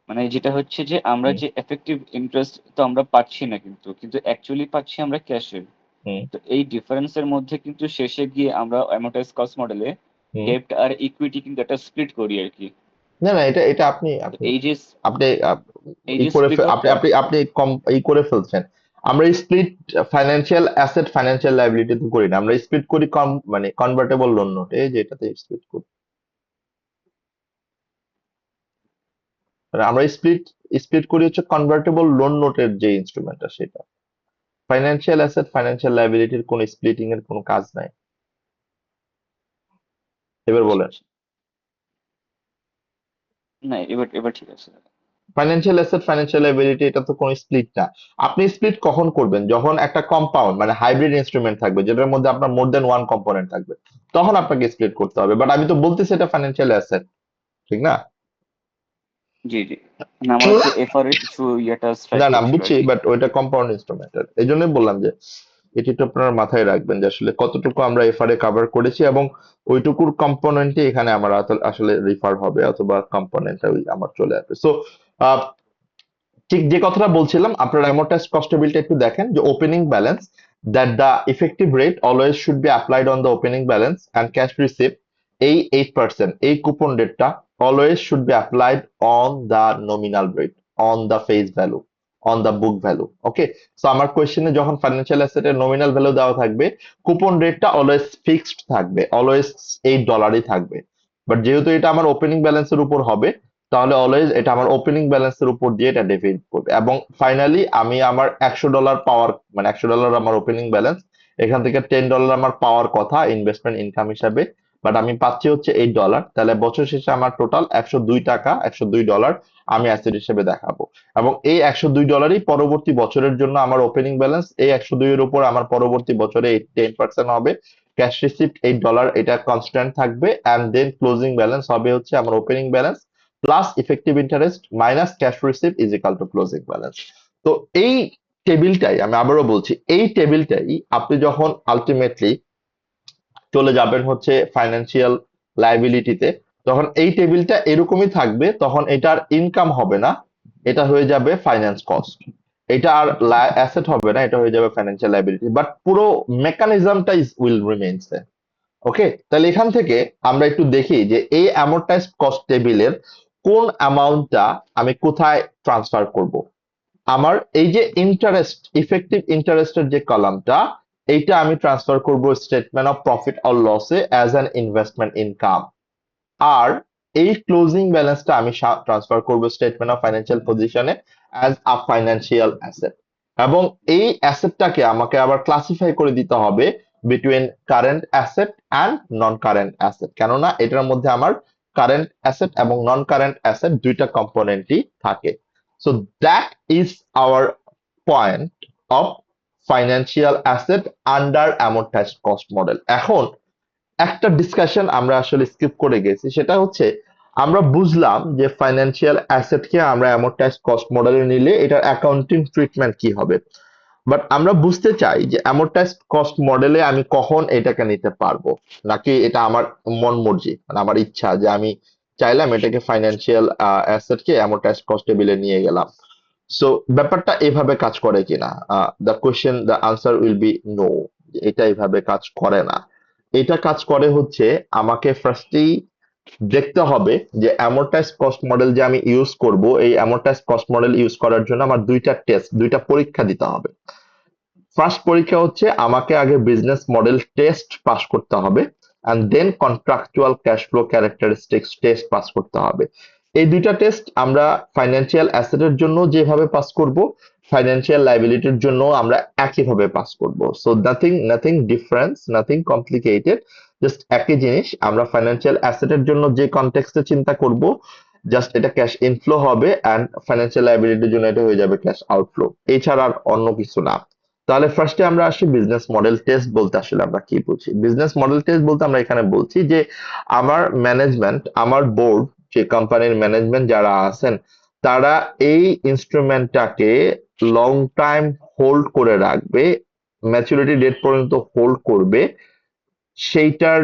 মানে যেটা হচ্ছে যে আমরা হুম, যে এফেক্টিভ ইন্টারেস্ট তো আমরা পাচ্ছি না, কিন্তু কিন্তু অ্যাকচুয়ালি পাচ্ছি আমরা ক্যাশে। হুম, তো এই ডিফারেন্সের মধ্যে কিন্তু শেষে গিয়ে আমরা অ্যামortise কস্ট মডেলে হুম। ডেপ্ট আর ইকুইটি কিন্তু একটা স্প্লিট করি আর কি। না না, এটা এটা আপনি তো আপনি এই যে আপনি এই ই যে করে স্প্লিট আপনি আপটা, আপনি আপনি কম ই করে ফেলছেন। আমরা split financial asset financial liability তো করি না, আমরা স্প্লিট করি কম মানে কনভার্টেবল লোন নোটে, যেটাতে স্প্লিট করি। মানে আমরা স্প্লিট স্প্লিট করি হচ্ছে কনভার্টেবল লোন নোটের যে ইনস্ট্রুমেন্টটা সেটা। ফাইন্যান্সিয়াল অ্যাসেট ফাইন্যান্সিয়াল লায়াবিলিটির কোনো স্প্লিটিং এর কোনো কাজ নাই। এবার আচ্ছা বলেন। আচ্ছা, না এবার এবার ঠিক আছে। ফাইন্যান্সিয়াল অ্যাসেট ফাইন্যান্সিয়াল লায়াবিলিটি এটা তো কোনো স্প্লিট না। আপনি স্প্লিট কখন করবেন? যখন একটা কম্পাউন্ড মানে হাইব্রিড ইনস্ট্রুমেন্ট থাকবে যেটার মধ্যে আপনার মোর দেন ওয়ান কম্পোনেন্ট থাকবে, তখন আপনাকে স্প্লিট করতে হবে। বাট আমি তো বলতেছি এটা ফাইন্যান্সিয়াল অ্যাসেট, ঠিক না? জি জি, না আমরা একটু এফআর এর কিছু ইয়েটা স্ট্রাইক না না করছিল আর বুঝছি, কি। বাট ওইটা কম্পাউন্ড ইনস্ট্রুমেন্টের, এই জন্যই বললাম যে এটি একটু আপনারা মাথায় রাখবেন যে আসলে কতটুকু আমরা এফআরএ কভার করেছি এবং ওইটুকুর কম্পোনেন্টই এখানে আমার আসলে রিফার হবে অথবা কম্পোনেন্টটা ওই আমার চলে আসবে। সো ঠিক যে কথাটা বলছিলাম, আপনার amortized cost table টা একটু দেখেন যে opening balance that the effective rate always should be applied on the opening balance and cash receipt, এই 8% এই কুপন রেটটা always should be applied on the nominal rate, on the face value, on the book value. Okay, so আমার কোয়েশ্চেনে যখন financial অ্যাসেটের nominal value দেওয়া থাকবে, coupon রেটটা always fixed থাকবে, always $8 থাকবে। বাট যেহেতু এটা আমার ওপেনিং ব্যালেন্সের উপর হবে, তাহলে অলওয়েজ এটা আমার ওপেনিং ব্যালেন্সের উপর দিয়ে এটা ডিফাইন করবে। এবং ফাইনালি আমি আমার $100 পাওয়ার মানে $100 আমার ওপেনিং ব্যালেন্স, এখান থেকে $10 আমার পাওয়ার কথা ইনভেস্টমেন্ট ইনকাম হিসাবে, বাট আমি পাচ্ছি হচ্ছে $8। তাহলে বছর শেষে আমার টোটাল $102, $102 আমি অ্যাসেট হিসেবে দেখাবো। এবং এই $102ই পরবর্তী বছরের জন্য আমার ওপেনিং ব্যালেন্স, এই 102 এর উপর আমার পরবর্তী বছরে 10% হবে। ক্যাশ রিসিপ্ট $8 এটা কনস্ট্যান্ট থাকবে, অ্যান্ড দেন ক্লোজিং ব্যালেন্স হবে হচ্ছে আমার opening balance plus effective interest minus cash receipt is equal to closing balance. তো এই টেবিলটাই আমি আবারও বলছি, এই টেবিলটাই আপনি যখন আলটিমেটলি চলে যাবেন হচ্ছে ফাইন্যান্সিয়াল লায়াবিলিটিতে, তখন এই টেবিলটা এরকমই থাকবে, তখন এটার ইনকাম হবে না, এটা হয়ে যাবে ফাইন্যান্স কস্ট। এটা আর অ্যাসেট হবে না, এটা হয়ে যাবে ফাইন্যান্সিয়াল লায়াবিলিটি, বাট পুরো মেকানিজমটা ইজ উইল রিমেইন সেম। ওকে, তাহলে এখান থেকে আমরা একটু দেখি যে এই অ্যামortized কস্ট টেবিলের কোন অ্যামাউন্টটা আমি কোথায় ট্রান্সফার করব। আমার এই যে ইন্টারেস্ট, ইফেক্টিভ ইন্টারেস্টের যে কলামটা, এইটা আমি ট্রান্সফার করব স্টেটমেন্ট অফ প্রফিট অর লসে অ্যাজ অ্যান ইনভেস্টমেন্ট ইনকাম। আর এই ক্লোজিং ব্যালেন্সটা আমি ট্রান্সফার করব স্টেটমেন্ট অফ ফাইন্যান্সিয়াল পজিশনে অ্যাজ আ ফাইন্যান্সিয়াল অ্যাসেট। এবং এই অ্যাসেটটাকে আমাকে আবার ক্লাসিফাই করে দিতে হবে between current asset and non current asset, কেননা এটার মধ্যে আমার কারেন্ট অ্যাসেট এবং নন কারেন্ট অ্যাসেট দুইটা কম্পোনেন্টই থাকে। So that is our point of financial asset under amortized cost model. এখন একটা ডিসকাশন আমরা আসলে স্কিপ করে গেছি, সেটা হচ্ছে আমরা বুঝলাম যে ফাইন্যান্সিয়াল অ্যাসেটকে আমরা অ্যামortized কস্ট মডেলে নিলে এটার অ্যাকাউন্টিং ট্রিটমেন্ট কি হবে। বাট আমরা বুঝতে চাই যে অ্যামortized কস্ট মডেলে আমি কখন এটাকে নিতে পারবো, নাকি এটা আমার মন মর্জি, মানে আমার ইচ্ছা যে আমি চাইলাম এটাকে ফাইন্যান্সিয়াল অ্যাসেটকে অ্যামortized কস্ট টেবিলে নিয়ে গেলাম। সো ব্যাপারটা এভাবে কাজ করে কিনা, the answer will be no. এটা এভাবে কাজ করে না। এটা কাজ করে হচ্ছে আমাকে ফার্স্টেই দেখতে হবে যে অ্যামortized কস্ট মডেল যে আমি ইউজ করব, এই অ্যামortized কস্ট মডেল ইউজ করার জন্য আমার দুইটা পরীক্ষা দিতে হবে। ফার্স্ট পরীক্ষা হচ্ছে আমাকে আগে বিজনেস মডেল টেস্ট পাস করতে হবে, and then contractual cash flow characteristics test pass করতে হবে। এই দুইটা টেস্ট আমরা ফাইন্যান্সিয়াল অ্যাসেটের জন্য যেভাবে পাস করব, ফাইন্যান্সিয়াল লাইবিলিটির জন্য আমরা একইভাবে পাস করব। So nothing difference, nothing complicated, just একই জিনিস। আমরা ফাইন্যান্সিয়াল অ্যাসেটের জন্য যে কনটেক্সটে চিন্তা করব, জাস্ট এটা ক্যাশ ইনফ্লো হবে, অ্যান্ড ফাইন্যান্সিয়াল লাইবিলিটির জন্য এটা হয়ে যাবে ক্যাশ আউটফ্লো, এছাড়া আর অন্য কিছু না। তাহলে ফার্স্টে আমরা আসি বিজনেস মডেল টেস্ট বলতে আসলে আমরা কি বুঝি। বিজনেস মডেল টেস্ট বলতে আমরা এখানে বলছি যে আমার ম্যানেজমেন্ট, আমার বোর্ড, যে কোম্পানির ম্যানেজমেন্ট যারা আছেন, তারা এই ইনস্ট্রুমেন্টটাকে লং টাইম হোল্ড করে রাখবে, ম্যাচুরিটি ডেট পর্যন্ত হোল্ড করবে, সেইটার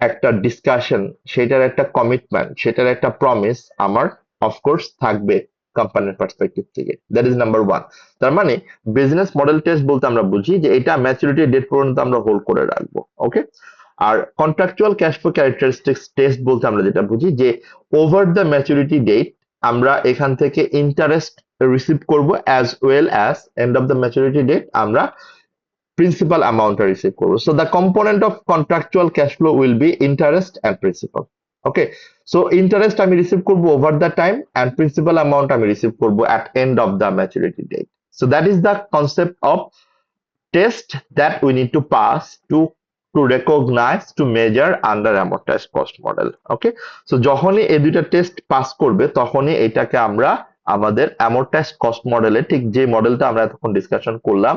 একটা ডিসকাশন, সেটার একটা কমিটমেন্ট, সেটার একটা প্রমিস আমার অফকোর্স থাকবে কোম্পানির পার্সপেক্টিভ থেকে। That is number one. তার মানে বিজনেস মডেল টেস্ট বলতে আমরা বুঝি যে এটা ম্যাচুরিটি ডেট পর্যন্ত আমরা হোল্ড করে রাখবো, ওকে। আর contractual cash flow characteristics test বলতে আমরা যেটা বুঝি যে ওভার দ্য ম্যাচুরিটি ডেট আমরা এখান থেকে ইন্টারেস্ট রিসিভ করব, as well as end of the maturity date আমরা principal amount receive করব। So the component of contractual cash flow will be interest and principal. Okay, so interest আমি receive করব over the time, and principal amount আমি receive করব at end of the maturity date. So that is the concept of test that we need to pass to recognize, to measure under amortized cost model. Okay, so যখনই এই দুইটা test pass করবে তখনই এটাকে আমরা আমাদের amortized cost মডেলে, ঠিক যে মডেলটা আমরা এতক্ষণ ডিসকাশন করলাম,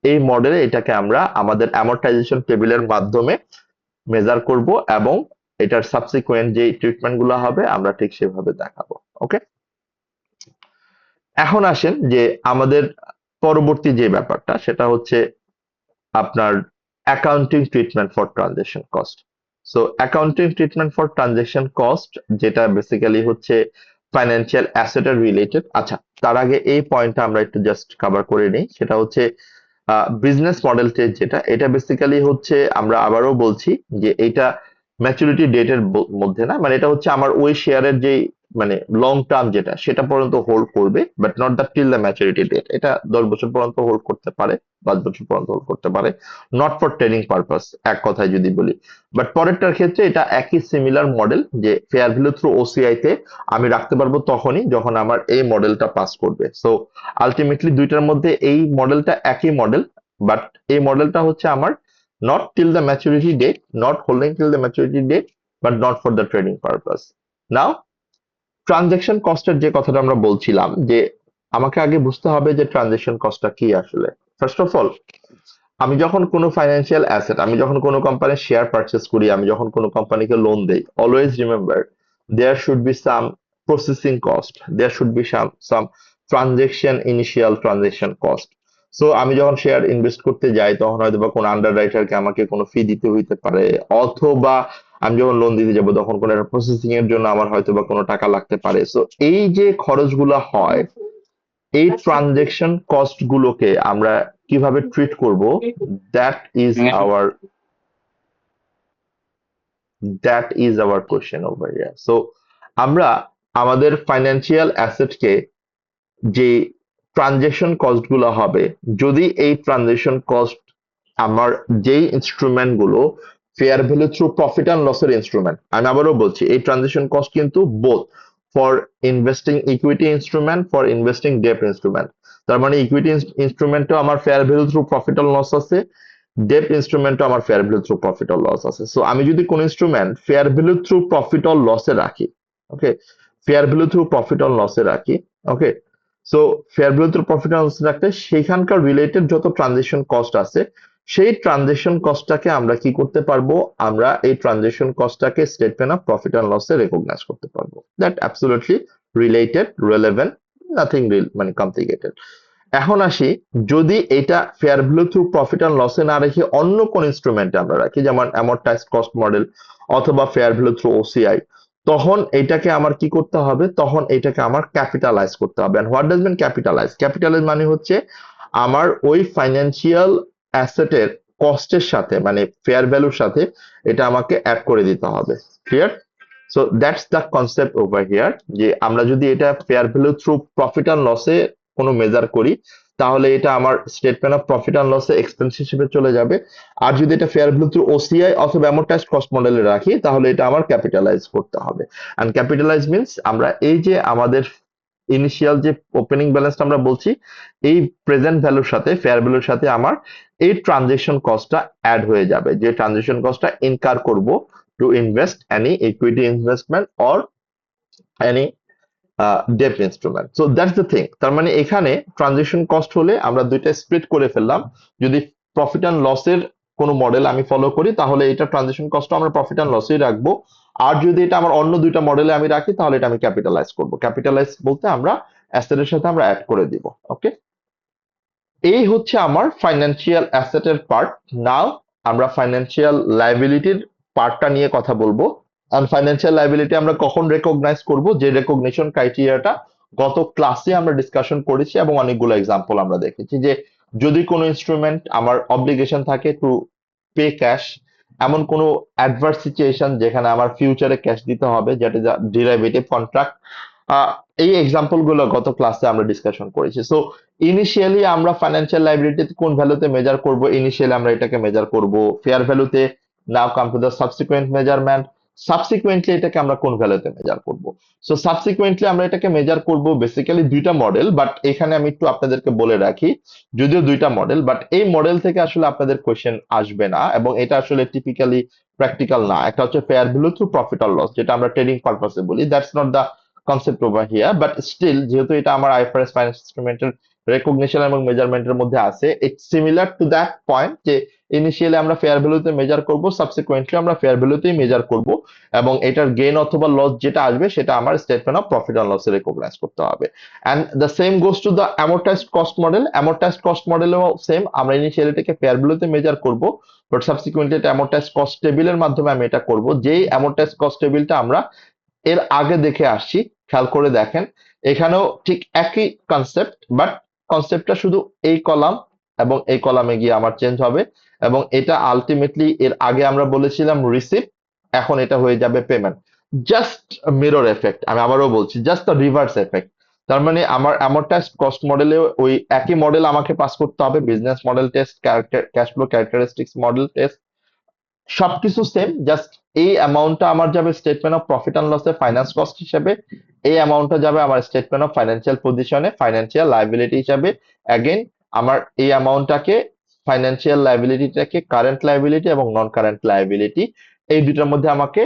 এই মডেলে এটাকে আমরা আমাদের amortization টেবিলের মাধ্যমে মেজার করব, এবং এটার সাবসিকুয়েন্ট যে ট্রিটমেন্ট গুলো হবে আমরা ঠিক সেভাবে দেখাবো। ওকে, এখন আসেন যে আমাদের পরবর্তী যে ব্যাপারটা, সেটা হচ্ছে আপনার accounting treatment for transaction cost. So accounting treatment for transaction cost, যেটা বেসিক্যালি হচ্ছে ফাইন্যান্সিয়াল অ্যাসেটের রিলেটেড। আচ্ছা, তার আগে এই পয়েন্টটা আমরা একটু জাস্ট কভার করে নিই। সেটা হচ্ছে বিজনেস মডেল টেস্ট, যেটা এটা বেসিক্যালি হচ্ছে, আমরা আবারও বলছি যে এটা ম্যাচুরিটি ডেটের মধ্যে না, মানে এটা হচ্ছে আমার ওই শেয়ারের যে মানে লং টার্ম যেটা, সেটা পর্যন্ত হোল্ড করবে, but not the till the maturity date. এটা 10 বছর পর্যন্ত হোল্ড করতে পারে, 5 বছর পর্যন্ত হোল্ড করতে পারে, নট ফর ট্রেডিং পারপাস, এক কথায় যদি বলি। বাট পরেরটার ক্ষেত্রে এটা একই সিমিলার মডেল, যে ফেয়ার ভ্যালু থ্রু ওসিআই তে আমি রাখতে পারবো তখনই যখন আমার এই মডেলটা পাস করবে। সো আলটিমেটলি দুইটার মধ্যে এই মডেলটা একই মডেল, বাট এই মডেলটা হচ্ছে আমার not till the maturity date, not holding till the maturity date, but not for the trading purpose. Now, transaction কস্টের যে কথাটা আমরা বলছিলাম, যে আমাকে আগে বুঝতে হবে যে ট্রানজাকশন কস্টটা কি আসলে। ফার্স্ট অফ অল, আমি যখন কোনো ফাইন্যান্সিয়াল অ্যাসেট, আমি যখন কোনো কোম্পানির শেয়ার পারচেস করি, আমি যখন কোনো কোম্পানিকে লোন দেই, always remember there should be some processing cost, there should be some transaction, initial transaction cost. So আমি যখন শেয়ার ইনভেস্ট করতে যাই তখন হয়তো বা কোনো আন্ডার রাইটারকে আমাকে কোনো ফি দিতে হইতে পারে, অথবা আমি যখন লোন দিতে যাবো তখন কোনো একটা প্রসেসিং এর জন্য আমার হয়তো বা কোনো টাকা লাগতে পারে। সো এই যে খরচগুলো হয়, এই ট্রানজেকশন কস্ট গুলোকে আমরা কিভাবে ট্রিট করব, that is our that is our question over here. So আমরা আমাদের ফাইন্যান্সিয়াল অ্যাসেটকে যে ট্রানজেকশন কস্ট গুলো হবে, যদি এই ট্রানজেকশন কস্ট আমার যেই ইনস্ট্রুমেন্ট গুলো fair value through profit and লসের ইনস্ট্রুমেন্ট, আমি আবারও বলছি এই ট্রানজেকশন কস্ট কিন্তু both for investing equity instrument, for investing debt instrument. তার মানে ইকুইটি ইনস্ট্রুমেন্টও আমার fair value through profit and loss আছে, ডেট ইনস্ট্রুমেন্টও আমার fair value through profit or loss আছে। সো আমি যদি কোন instrument fair value through profit or লসে রাখি, okay, fair value through profit or লসে রাখি, ওকে, so fair value through profit or লসে রাখতে সেখানকার রিলেটেড যত ট্রানজেকশন কস্ট আছে, সেই ট্রানজেকশন কস্টটাকে আমরা কি করতে পারবো, আমরা এই ট্রানজেকশন কস্টটাকে স্টেটমেন্ট অফ প্রফিট অ্যান্ড লসে রেকগনাইজ করতে পারবো। That absolutely related, relevant, nothing মানে কমপ্লিকেটেড। এখন আসি, যদি এটা fair value through profit and লসে না রেখে অন্য কোন ইনস্ট্রুমেন্টে আমরা রাখি, যেমন অ্যামortized কস্ট মডেল অথবা ফেয়ার ভ্যালু থ্রু ওসিআই, তখন এটাকে আমার কি করতে হবে, তখন এটাকে আমার ক্যাপিটালাইজ করতে হবে। And what does mean capitalise? Capitalise মানে হচ্ছে আমার ওই ফাইন্যান্সিয়াল অ্যাসেটের কস্টের সাথে, মানে ফেয়ার ভ্যালুর সাথে এটা আমাকে অ্যাড করে দিতে হবে। Clear? So that's the concept over here, যে আমরা যদি এটা fair value through profit and লসে কোনো মেজার করি, তাহলে এটা আমার স্টেটমেন্ট অফ প্রফিট অ্যান্ড লসে এক্সপেন্স হিসেবে চলে যাবে। আর যদি এটা ফেয়ার ভ্যালু থ্রু ওসিআই অথবা অ্যামortized কস্ট মডেলে রাখি, তাহলে এটা আমার ক্যাপিটালাইজ করতে হবে। এন্ড ক্যাপিটালাইজ মিন্স আমরা এই যে আমাদের ইনিশিয়াল যে ওপেনিং ব্যালেন্সটা আমরা বলছি, এই প্রেজেন্ট ভ্যালুর সাথে, ফেয়ার ভ্যালুর সাথে আমার এই ট্রানজেকশন কস্টটা অ্যাড হয়ে যাবে, যে ট্রানজেকশন কস্টটা ইনকার করব to invest any equity investment or any debt instrument. So that's the thing. তার মানে এখানে ট্রানজেকশন কস্ট হলে আমরা দুইটা স্প্লিট করে ফেললাম। যদি প্রফিট অ্যান্ড লসের কোনো মডেল আমি ফলো করি, তাহলে এটা ট্রানজেকশন কস্ট আমরা প্রফিট অ্যান্ড লসেই রাখবো। আর যদি এটা আমার অন্য দুইটা মডেলে আমি রাখি, তাহলে এটা আমি ক্যাপিটালাইজ করবো। ক্যাপিটালাইজ বলতে আমরা অ্যাসেটের সাথে আমরা অ্যাড করে দিব। ওকে, এই হচ্ছে আমার ফাইন্যান্সিয়াল অ্যাসেটের পার্ট। নাও আমরা ফাইন্যান্সিয়াল লাইবিলিটির পার্টটা নিয়ে কথা বলবো। আর ফাইন্যান্সিয়াল লাইবিলিটি আমরা কখন রেকগনাইজ করব, যে রেকগনিশন ক্রাইটেরিয়াটা গত ক্লাসে আমরা ডিসকাশন করেছি এবং অনেকগুলো এক্সাম্পল আমরা দেখেছি, যে যদি কোনো ইনস্ট্রুমেন্ট আমার অব্লিগেশন থাকে টু পে ক্যাশ, এমন কোনো অ্যাডভার্স সিচুয়েশন যেখানে আমার ফিউচারে ক্যাশ দিতে হবে, যেটা ডিরাইভেটিভ কন্ট্রাক্ট, এই এক্সাম্পল গুলো গত ক্লাসে আমরা ডিসকাশন করেছি। সো ইনিশিয়ালি আমরা ফাইন্যান্সিয়াল লাইবিলিটি কোন ভ্যালুতে মেজার করব, ইনিশিয়ালি আমরা এটাকে মেজার করব ফেয়ার ভ্যালুতে। Now come to the subsequent measurement. Subsequently এটাকে আমরা কোন ভ্যালুতে মেজার করব? সো সাবসিকুয়েন্টলি আমরা এটাকে মেজার করব বেসিক্যালি দুইটা মডেল, বাট এখানে আমি একটু আপনাদেরকে বলে রাখি, যদিও দুইটা মডেল, বাট এই মডেল থেকে আসলে আপনাদের কোয়েশ্চেন আসবে না, এবং এটা আসলে টিপিক্যালি প্র্যাকটিক্যাল না। একটা হচ্ছে fair value through profit or loss, যেটা আমরা ট্রেডিং পারপাসে বলি। That's not the concept over here, but still যেহেতু এটা আমার আইএফআরএস ফাইন্যান্স ইনস্ট্রুমেন্টের রেকগনিশন এবং মেজারমেন্টের মধ্যে আছে, it's similar to that point, যে ইনিশিয়ালি আমরা ফেয়ার ভ্যালুতে মেজার করব, সাবসিকুয়েন্টলি আমরা ফেয়ার ভ্যালুতেই মেজার করব, এবং এটার গেইন অথবা লস যেটা আসবে সেটা আমার স্টেটমেন্ট অফ প্রফিট অ্যান্ড লসে রেকগনাইজ করতে হবে। And the same goes to the amortised cost model. Amortised cost মডেলেও সেম, আমরা ইনিশিয়ালি এটাকে ফেয়ার ভ্যালুতে মেজার করব, বাট সাবসিকুয়েন্টলি এটা অ্যামortized কস্ট টেবিলের মাধ্যমে আমি এটা করব, যেই অ্যামortized কস্ট টেবিলটা আমরা এর আগে দেখে আসছি। খেয়াল করে দেখেন, এখানেও ঠিক একই কনসেপ্ট, বাট কনসেপ্টটা শুধু এই কলাম এবং এই কলামে গিয়ে আমার চেঞ্জ হবে, এবং এটা আলটিমেটলি এর আগে আমরা বলেছিলাম রিসিপ্ট, এখন এটা হয়ে যাবে পেমেন্ট। জাস্ট মিরর এফেক্ট, আমি আবারও বলছি, জাস্ট দ্য রিভার্স এফেক্ট। তার মানে আমার অ্যামortized কস্ট মডেলে ওই একই মডেল আমাকে পাস করতে হবে, business model test, cash flow characteristics model test, সবকিছু সেম, জাস্ট এই অ্যামাউন্টটা আমার যাবে স্টেটমেন্ট অফ প্রফিট অ্যান্ড লসে ফাইন্যান্স কস্ট হিসেবে, এই অ্যামাউন্টটা যাবে আমার স্টেটমেন্ট অফ ফাইন্যান্সিয়াল পজিশনে ফাইন্যান্সিয়াল লাইবিলিটি হিসাবে। অ্যাগেন আমার এই অ্যামাউন্টটাকে, ফাইন্যান্সিয়াল লাইবিলিটিটাকে কারেন্ট লাইবিলিটি এবং নন কারেন্ট লাইবিলিটি, এই দুটার মধ্যে আমাকে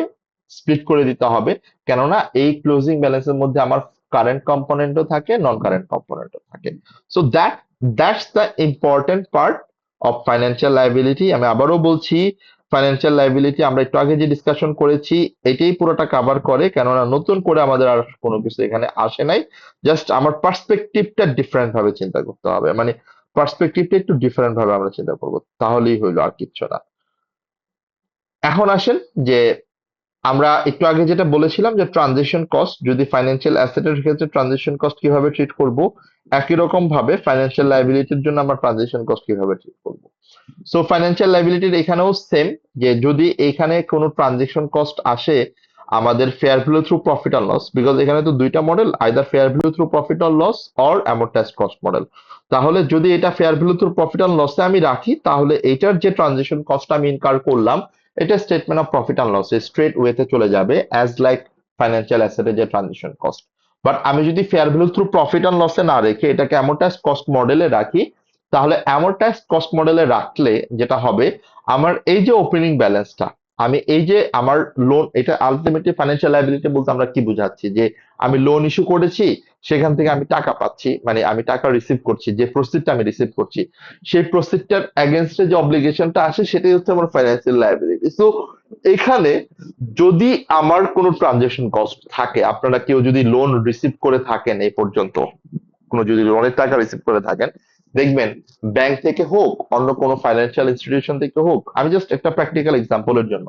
স্প্লিট করে দিতে হবে, কেননা এই ক্লোজিং ব্যালেন্সের মধ্যে আমার কারেন্ট কম্পোনেন্টও থাকে, নন কারেন্ট কম্পোনেন্টও থাকে। So that's the important part of financial liability. আমি আবারও বলছি, ফাইন্যান্সিয়াল লাইবিলিটি আমরা একটু আগে যে ডিসকাশন করেছি এটাই পুরোটা কভার করে, কেননা নতুন করে আমাদের আর কোনো কিছু এখানে আসে নাই। জাস্ট আমার পার্সপেক্টিভটা ডিফারেন্ট ভাবে চিন্তা করতে হবে, মানে পার্সপেক্টিভটা একটু ডিফারেন্ট ভাবে আমরা চিন্তা করবো, তাহলেই হইলো, আর কিচ্ছু না। এখন আসেন যে আমরা একটু আগে যেটা বলেছিলাম, যে ট্রানজিশন কস্ট, যদি ফাইন্যান্সিয়াল অ্যাসেটের ক্ষেত্রে ট্রানজিশন কস্ট কিভাবে ট্রিট করব, একই রকম ভাবে ফাইন্যান্সিয়াল লাইবিলিটির জন্য আমরা ট্রানজিশন কস্ট কিভাবে ট্রিট করব। সো ফাইন্যান্সিয়াল লাইবিলিটির এখানেও সেম, যে যদি এখানে কোনো ট্রানজেকশন কস্ট আসে আমাদের fair value through profit or loss, because এখানে তো দুইটা model, either fair value through profit or loss or amortised cost model. তাহলে যদি এটা fair value through profit or লসে আমি রাখি, তাহলে এটার যে ট্রানজেকশন কস্ট আমি ইনকার করলাম, এটা স্টেটমেন্ট অফ প্রফিট অ্যান্ড লসে স্ট্রেট ওয়েতে চলে যাবে, অ্যাজ লাইক ফাইন্যান্সিয়াল অ্যাসেটের যে ট্রানজেকশন কস্ট। বাট আমি যদি fair value through profit and লসে না রেখে এটাকে অ্যামortized কস্ট মডেলে রাখি, তাহলে অ্যামortized কস্ট মডেলে রাখলে যেটা হবে, আমার এই যে ওপেনিং ব্যালেন্সটা, আমি এই যে আমার লোন, এটা আলটিমেটলি ফাইন্যান্সিয়াল লাইবিলিটি বলতে আমরা কি বুঝাচ্ছি, যে আমি লোন ইস্যু করেছি, সেখান থেকে আমি টাকা পাচ্ছি, মানে আমি টাকা রিসিভ করছি, যে প্রসিডটা আমি রিসিভ করছি, সেই প্রসিডটার এগেনস্টে যে অব্লিগেশনটা আসে সেটাই হচ্ছে আমার ফাইন্যান্সিয়াল লাইবিলিটি। সো এখানে যদি আমার কোনো ট্রানজাকশন কস্ট থাকে, আপনারা কেউ যদি লোন রিসিভ করে থাকেন এই পর্যন্ত, কোনো যদি লোনের টাকা রিসিভ করে থাকেন, দেখবেন ব্যাংক থেকে হোক, অন্য কোনো ফাইন্যান্সিয়াল ইনস্টিটিউশন থেকে হোক, আমি জাস্ট একটা প্র্যাকটিক্যাল এক্সাম্পলের জন্য,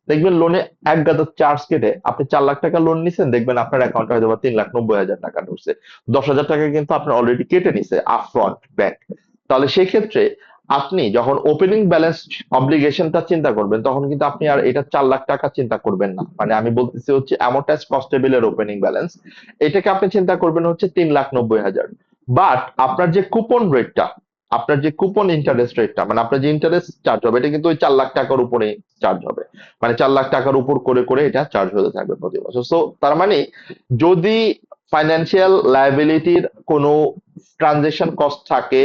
দেখবেন লোনে এক গাদা চার্জ কেটে আপনি 4 লাখ টাকা লোন নিছেন, দেখবেন আপনার অ্যাকাউন্টে হয়তো 3,90,000 টাকা ঢুকছে। 10,000 টাকা কিন্তু আপনার অলরেডি কেটে নিছে আপফ্রন্ট ব্যাংক। তাহলে সেই ক্ষেত্রে আপনি যখন ওপেনিং ব্যালেন্স অব্লিগেশনটা চিন্তা করবেন, তখন কিন্তু আপনি আর এটা 4 লাখ টাকা চিন্তা করবেন না। মানে আমি বলতেছি হচ্ছে অ্যামortized কস্টেবল এর ওপেনিং ব্যালেন্স, এটাকে আপনি চিন্তা করবেন হচ্ছে 3,90,000। বাট আপনার যে কুপন ইন্টারেস্ট রেটটা, মানে আপনার যে ইন্টারেস্ট চার্জ হবে, এটা কিন্তু ওই 4 লাখ টাকার উপরে চার্জ হবে। মানে 4 লাখ টাকার উপর করে করে এটা চার্জ হতে থাকবে প্রতি বছর। সো তার মানে যদি ফাইন্যান্সিয়াল লায়াবিলিটির কোনো ট্রানজেকশন কস্ট থাকে,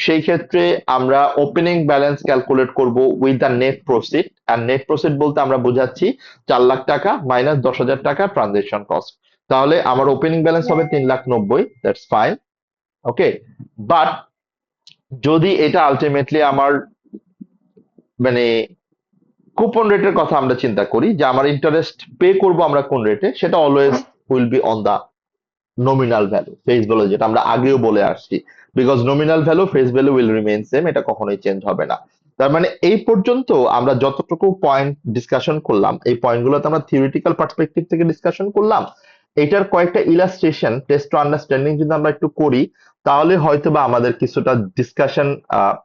সেই ক্ষেত্রে আমরা ওপেনিং ব্যালেন্স ক্যালকুলেট করব উইথ দ্য নেট প্রসিড। আর নেট প্রসিড বলতে আমরা বোঝাচ্ছি 4 লাখ টাকা মাইনাস 10,000 টাকা ট্রানজেকশন কস্ট। তাহলে আমার ওপেনিং ব্যালেন্স হবে 3,90,000, দ্যাটস ফাইন। ওকে, বাট যদি এটা আলটিমেটলি আমার মানে কুপন রেটের কথা আমরা চিন্তা করি, যে আমার ইন্টারেস্ট পে করব আমরা কোন রেটে, সেটা always will be on the nominal value, face value, যেটা আমরা আগেও বলে আসছি। Because nominal value face value will remain same, এটা কখনোই চেঞ্জ হবে না। তার মানে এই পর্যন্ত আমরা যতটুকু পয়েন্ট ডিসকাশন করলাম, এই পয়েন্টগুলোতে আমরা থিওরিটিক্যাল পার্সপেক্টিভ থেকে ডিসকাশন করলাম। এটার কয়েকটা ইলাস্ট্রেশন টেস্ট টু আন্ডারস্ট্যান্ডিং যদি আমরা একটু করি, তাহলে হয়তো বা আমাদের কিছুটা ডিসকাশন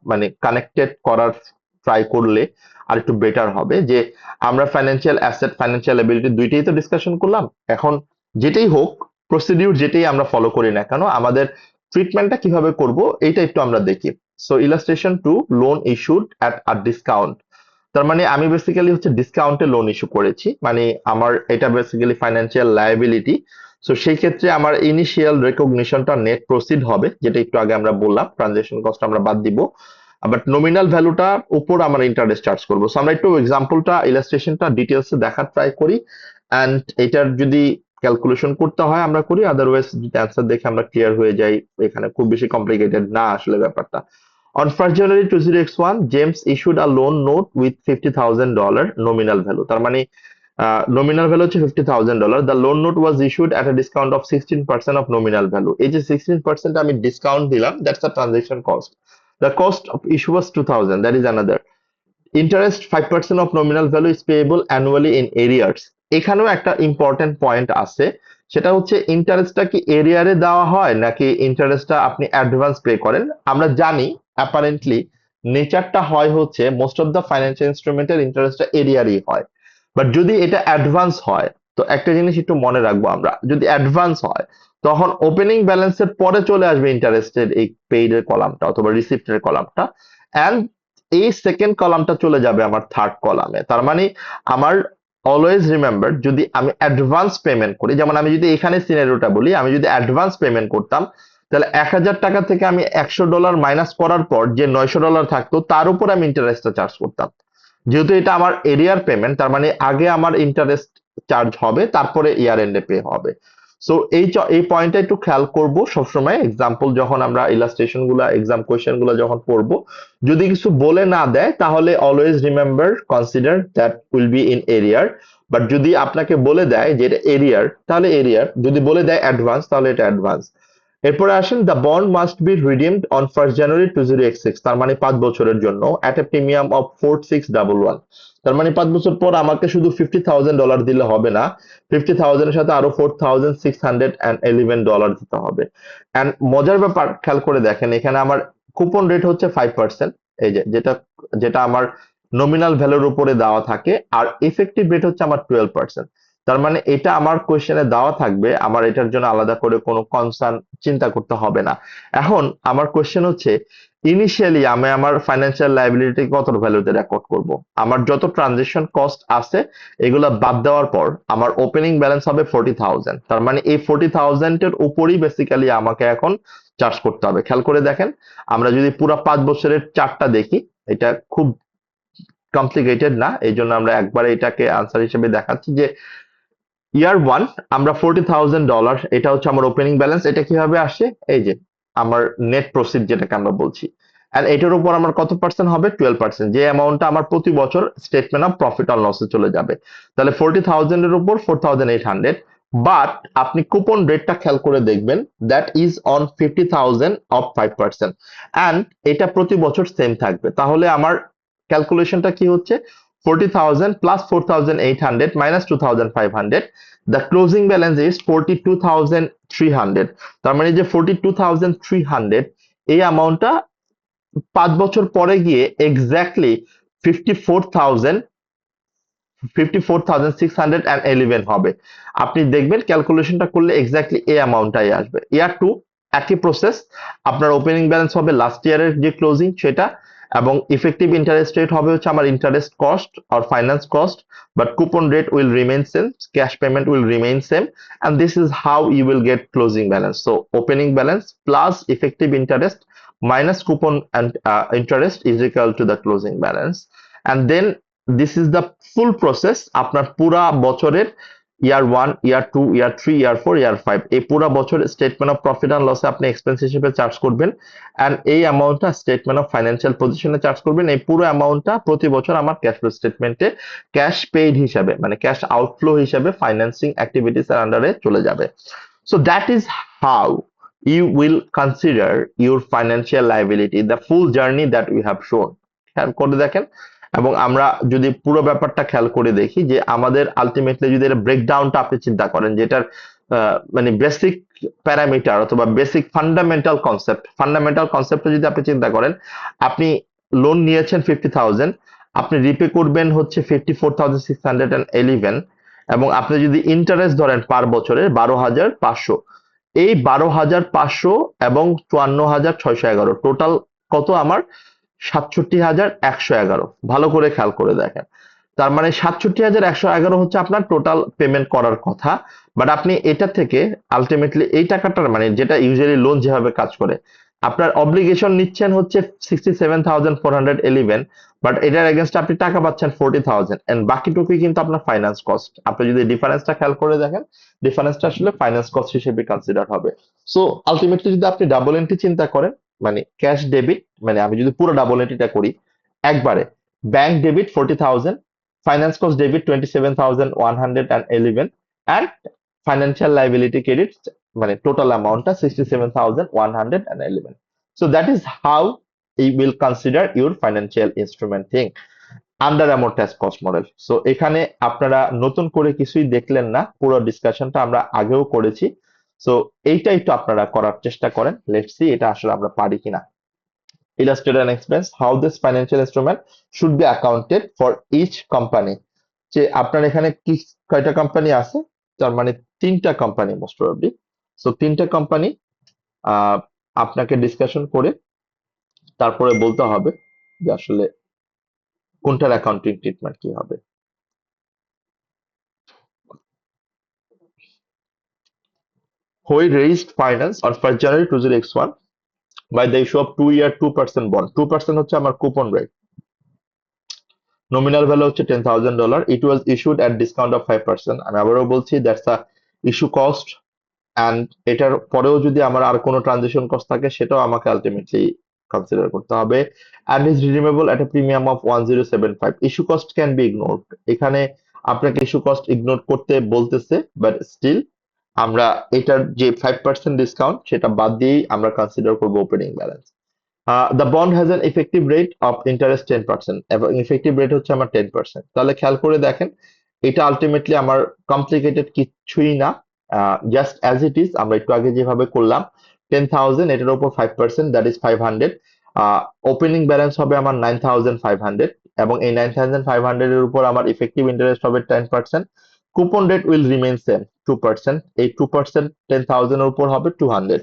মানে কানেক্টেড করার ট্রাই করলে আর একটু বেটার হবে। যে আমরা ফাইন্যান্সিয়াল অ্যাসেট, ফাইন্যান্সিয়াল এবিলিটি দুইটাই তো ডিসকাশন করলাম। এখন যেটাই হোক, প্রসিডিউর যেটাই আমরা ফলো করি না কেন, আমাদের ট্রিটমেন্টটা কিভাবে করব এইটা একটু আমরা দেখি। So illustration to loan issued at a discount. তার মানে আমি বেসিক্যালি হচ্ছে ডিসকাউন্টে লোন ইস্যু করেছি, মানে আমার এটা বেসিক্যালি ফাইন্যান্সিয়াল লায়াবিলিটি। সো সেই ক্ষেত্রে আমার ইনিশিয়াল রেকগনিশনটা নেট প্রসিড হবে, যেটা একটু আগে আমরা বললাম, ট্রানজাকশন কস্ট আমরা বাদ দিব। বাট নমিনাল ভ্যালুটার উপর আমরা ইন্টারেস্ট চার্জ করবো। সো আমরা একটু এক্সাম্পলটা, ইলাস্ট্রেশনটা ডিটেলসে দেখার ট্রাই করি। অ্যান্ড এটার যদি ক্যালকুলেশন করতে হয় আমরা করি, আদারওয়াইজ যদি অ্যান্সার দেখে আমরা ক্লিয়ার হয়ে যাই, এখানে খুব বেশি কমপ্লিকেটেড না আসলে ব্যাপারটা। On 1st January 2021, James issued a loan note with $50,000 nominal value. তার মানে nominal value হচ্ছে $50,000. The loan note was issued at a discount of 16% of nominal value. এই যে 16% আমি ডিসকাউন্ট দিলাম, that's the transaction cost. The cost of issue was 2,000. That is another. Interest 5% of nominal value is payable annually in arrears. এখানেও একটা important point আছে, সেটা হচ্ছে ইন্টারেস্টটা কি এরিয়ারে দেওয়া হয় নাকি ইন্টারেস্টটা আপনি অ্যাডভান্স পে করেন। আমরা জানি অ্যাপারেন্টলি নেচারটা হয় হচ্ছে মোস্ট অফ দ্য ফাইন্যান্সিয়াল ইনস্ট্রুমেন্টের ইন্টারেস্টটা এরিয়ারই হয়। বাট যদি এটা অ্যাডভান্স হয়, তো একটা জিনিস একটু মনে রাখবো আমরা, যদি অ্যাডভান্স হয় তখন ওপেনিং ব্যালেন্সের পরে চলে আসবে ইন্টারেস্টের এই পেইড এর কলামটা অথবা রিসিপ্টের কলামটা, অ্যান্ড এই সেকেন্ড কলামটা চলে যাবে আমার থার্ড কলামে। তার মানে আমার অলওয়েজ রিমেম্বার, যদি আমি অ্যাডভান্স পেমেন্ট করি, যেমন আমি যদি এখানে সিনারিওটা বলি, আমি যদি অ্যাডভান্স পেমেন্ট করতাম, তাহলে 1,000 টাকা থেকে আমি $100 মাইনাস করার পর যে $900 থাকতো, তার উপর আমি ইন্টারেস্টটা চার্জ করতাম। যেহেতু এটা আমার এরিয়ার পেমেন্ট, তার মানে আগে আমার ইন্টারেস্ট চার্জ হবে, তারপরে ইয়ার এন্ডে পে হবে। সো এই পয়েন্টটা একটু খেয়াল করব সবসময় এক্সাম্পল যখন আমরা ইলাস্ট্রেশন গুলা, এক্সাম কোয়েশ্চেন গুলা যখন পড়বো। যদি কিছু বলে না দেয় তাহলে always remember consider that will be in এরিয়ার। বাট যদি আপনাকে বলে দেয় যে এটা এরিয়ার, তাহলে এরিয়ার। যদি বলে দেয় অ্যাডভান্স, তাহলে এটা অ্যাডভান্স। এরপরে আসেন, the bond must be redeemed on 1st January 2026। তার মানে 5 বছরের জন্য অ্যাট এ প্রিমিয়াম অফ 4611। তার মানে 5 বছর পর আমাকে শুধু $50,000 দিলে হবে না, 50,000 এর সাথে আরো $4,611 দিতে হবে। এন্ড মজার ব্যাপার খেয়াল করে দেখেন, এখানে আমার কুপন রেট হচ্ছে 5%, এই যে যেটা যেটা আমার নমিনাল ভ্যালুর উপরে দেওয়া থাকে, আর ইফেক্টিভ রেট হচ্ছে আমার 12%। তার মানে এটা আমার কোয়েশ্চেনে দেওয়া থাকবে, আমার এটার জন্য আলাদা করে কোনো কনসার্ন চিন্তা করতে হবে না। এখন আমার কোয়েশ্চেন হচ্ছে, ইনিশিয়ালি আমি আমার ফাইন্যান্সিয়াল লায়াবিলিটি কত ভ্যালুতে রেকর্ড করব। আমার যত ট্রানজেকশন কস্ট আছে এগুলো বাদ দেওয়ার পর আমার ওপেনিং ব্যালেন্স হবে 40,000। তার মানে এই 40,000 এর উপরই বেসিক্যালি আমাকে এখন চার্জ করতে হবে। খেয়াল করে দেখেন, আমরা যদি পুরো 5 বছরের চার্টটা দেখি, এটা খুব কমপ্লিকেটেড না, এই জন্য আমরা একবারে এটাকে আনসার হিসেবে দেখাচ্ছি যে ইয়ার 1 আমরা $40,000, এটা হচ্ছে আমার ওপেনিং ব্যালেন্স। এটা কিভাবে আসে, এই যে আমার নেট প্রসিড যেটাকে আমরা বলছি, এন্ড এটার উপর আমার কত পার্সেন্ট হবে, 12%, যে অ্যামাউন্টটা আমার প্রতি বছর স্টেটমেন্ট অফ প্রফিট অর লসে চলে যাবে। তাহলে 40,000 এর উপর 4,800। বাট আপনি কুপন রেটটা খেয়াল করে দেখবেন, that is on 50,000 of 5%, and এটা প্রতি বছর সেম থাকবে। তাহলে আমার ক্যালকুলেশনটা কি হচ্ছে, 40,000 plus 4,800 minus 2,500, the closing balance is 42,300. তার মানে যে 42,300 এই অ্যামাউন্টটা 5 বছর পরে গিয়ে এক্স্যাক্টলি 54,611 হবে। আপনি দেখবেন ক্যালকুলেশনটা করলে এক্স্যাক্টলি এই অ্যামাউন্টটাই আসবে। ইয়ার 2 একই প্রসেস, আপনার ওপেনিং ব্যালেন্স হবে লাস্ট ইয়ারের যে ক্লোজিং সেটা, এবং ইফেক্টিভ ইন্টারেস্ট রেট হবে হচ্ছে আমার ইন্টারেস্ট কস্ট আর finance cost, but coupon rate will remain same, cash payment will remain same, and this is how you will get closing balance. So opening balance plus effective interest minus coupon and interest is equal to the closing balance. And then this is the full process আপনার পুরা বছরের ইয়ার 1, ইয়ার 2, ইয়ার 3, ইয়ার 4, ইয়ার 5 এই পুরা বছর statement of profit and লসে আপনি expense হিসেবে charge করবেন, এন্ড এই অ্যামাউন্টটা স্টেটমেন্ট অফ ফাইন্যান্সিয়াল পজিশনে চার্জ করবেন। এই পুরো অ্যামাউন্টটা প্রতি বছর আমার ক্যাশ ফ্লো স্টেটমেন্টে ক্যাশ পেইড হিসাবে মানে ক্যাশ আউটফ্লো হিসাবে ফাইন্যান্সিং অ্যাক্টিভিটিস এর আন্ডারে চলে যাবে। So that is how you will consider your financial liability, the full journey that we have shown. খেয়াল করে দেখেন, এবং আমরা যদি পুরো ব্যাপারটা খেয়াল করে দেখি যে আমাদের আলটিমেটলি যদি এর ব্রেকডাউনটা আপনি চিন্তা করেন, যেটার মানে বেসিক প্যারামিটার অথবা বেসিক ফান্ডামেন্টাল কনসেপ্টটা যদি আপনি চিন্তা করেন, আপনি লোন নিয়েছেন 50,000, আপনি রিপে করবেন হচ্ছে 54,611, এবং আপনি যদি ইন্টারেস্ট ধরেন পার বছরে 12,500, এই 12,500 এবং 54,611 টোটাল কত আমার 67,111। ভালো করে খেয়াল করে দেখেন, তার মানে 67,111 হচ্ছে আপনার টোটাল পেমেন্ট করার কথা, বাট আপনি এটা থেকে আলটিমেটলি এই টাকাটার মানে যেটা ইউজুয়ালি লোন যেভাবে কাজ করে, আপনার অব্লিগেশন নিচ্ছেন হচ্ছে 67,411, বাট এটার এগেনস্ট আপনি টাকা পাচ্ছেন 40,000, এন্ড বাকিটুকুই কিন্তু আপনার ফাইন্যান্স কস্ট। আপনি যদি ডিফারেন্সটা খেয়াল করে দেখেন, ডিফারেন্সটা আসলে ফাইন্যান্স কস্ট হিসেবে কনসিডার হবে। সো আলটিমেটলি যদি আপনি ডাবল এন্ট্রি চিন্তা করেন, মানে ক্যাশ ডেবিট, মানে আমি যদি পুরো ডাবল এন্ট্রিটা করি একবারে, bank debit 40,000, finance cost debit 27,111, and financial liability credit মানে টোটাল অ্যামাউন্টটা 67,111। so that is how you will consider your financial instrument thing under amortized cost model. so এখানে আপনারা নতুন করে কিছুই দেখলেন না, পুরো ডিসকাশনটা আমরা আগেও করেছি। so এইটা একটু আপনারা করার চেষ্টা করেন, লেটস সি এটা আসলে আমরা পারি কিনা। illustrate and explains how this financial instrument should be accounted for each company. যে আপনার এখানে কি কয়টা কোম্পানি আছে, তার মানে 3টা কোম্পানি মোস্ট প্রবাবলি। সো 3টা কোম্পানি আপনাকে ডিসকাশন করে তারপরে বলতে হবে যে আসলে কোনটার অ্যাকাউন্টিং ট্রিটমেন্ট কি হবে। Hoy raised finance on 1st January 2021 by the issue of 2-year 2% bond. 2% হচ্ছে আমার কুপন রেট, nominal value হচ্ছে $10,000, it was issued at discount of 5%। আমি আবারও বলছি that's a issue cost, and এটার পরেও যদি আমার আর কোনো ট্রানজিশন কস্ট থাকে সেটাও আমাকে আলটিমেটলি কনসিডার করতে হবে, and is redeemable at a premium of 1075। Issue cost can be ignored, এখানে আপনাকে ইস্যু কস্ট ইগনোর করতে বলতেছে, বাট স্টিল আমরা এটার যে 5% ডিসকাউন্ট সেটা বাদ দিয়েই আমরা কনসিডার করব opening balance. The bond has an effective rate of interest 10%, এবং ইফেক্টিভ রেট হচ্ছে আমার 10%। তাহলে খেয়াল করে দেখেন এটা আলটিমেটলি আমার কমপ্লিকেটেড কিছুই না, জাস্ট অ্যাজ ইট ইজ আমরা একটু আগে যেভাবে করলাম 10,000, এটার উপর 5%, দ্যাট ইজ 500। ওপেনিং ব্যালেন্স হবে আমার 9,500, এবং এই 9,500 এর উপর আমার ইফেক্টিভ ইন্টারেস্ট হবে 10%। Coupon rate will remain same 2%, এই 2% 10,000 এর উপর হবে 200।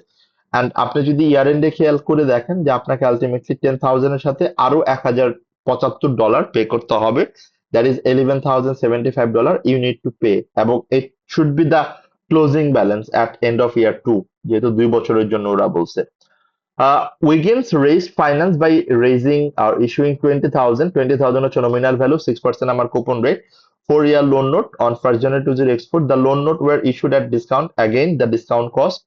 অ্যান্ড আপনি যদি ইয়ার এন্ডে খেয়াল করে দেখেন যে আপনাকে আলটিমেটলি 10,000 এর সাথে আরো $1,075 পে করতে হবে, that is $11,075 you need to pay, এবং it should be the closing balance at end of year 2, যেহেতু 2 বছরের জন্য ওরা বলছে। Wiggins raised finance by raising or issuing 20,000 হচ্ছে nominal value, 6% আমার coupon rate, 4-year loan note on 1st January 2024. The loan note were issued at discount, again the discount cost,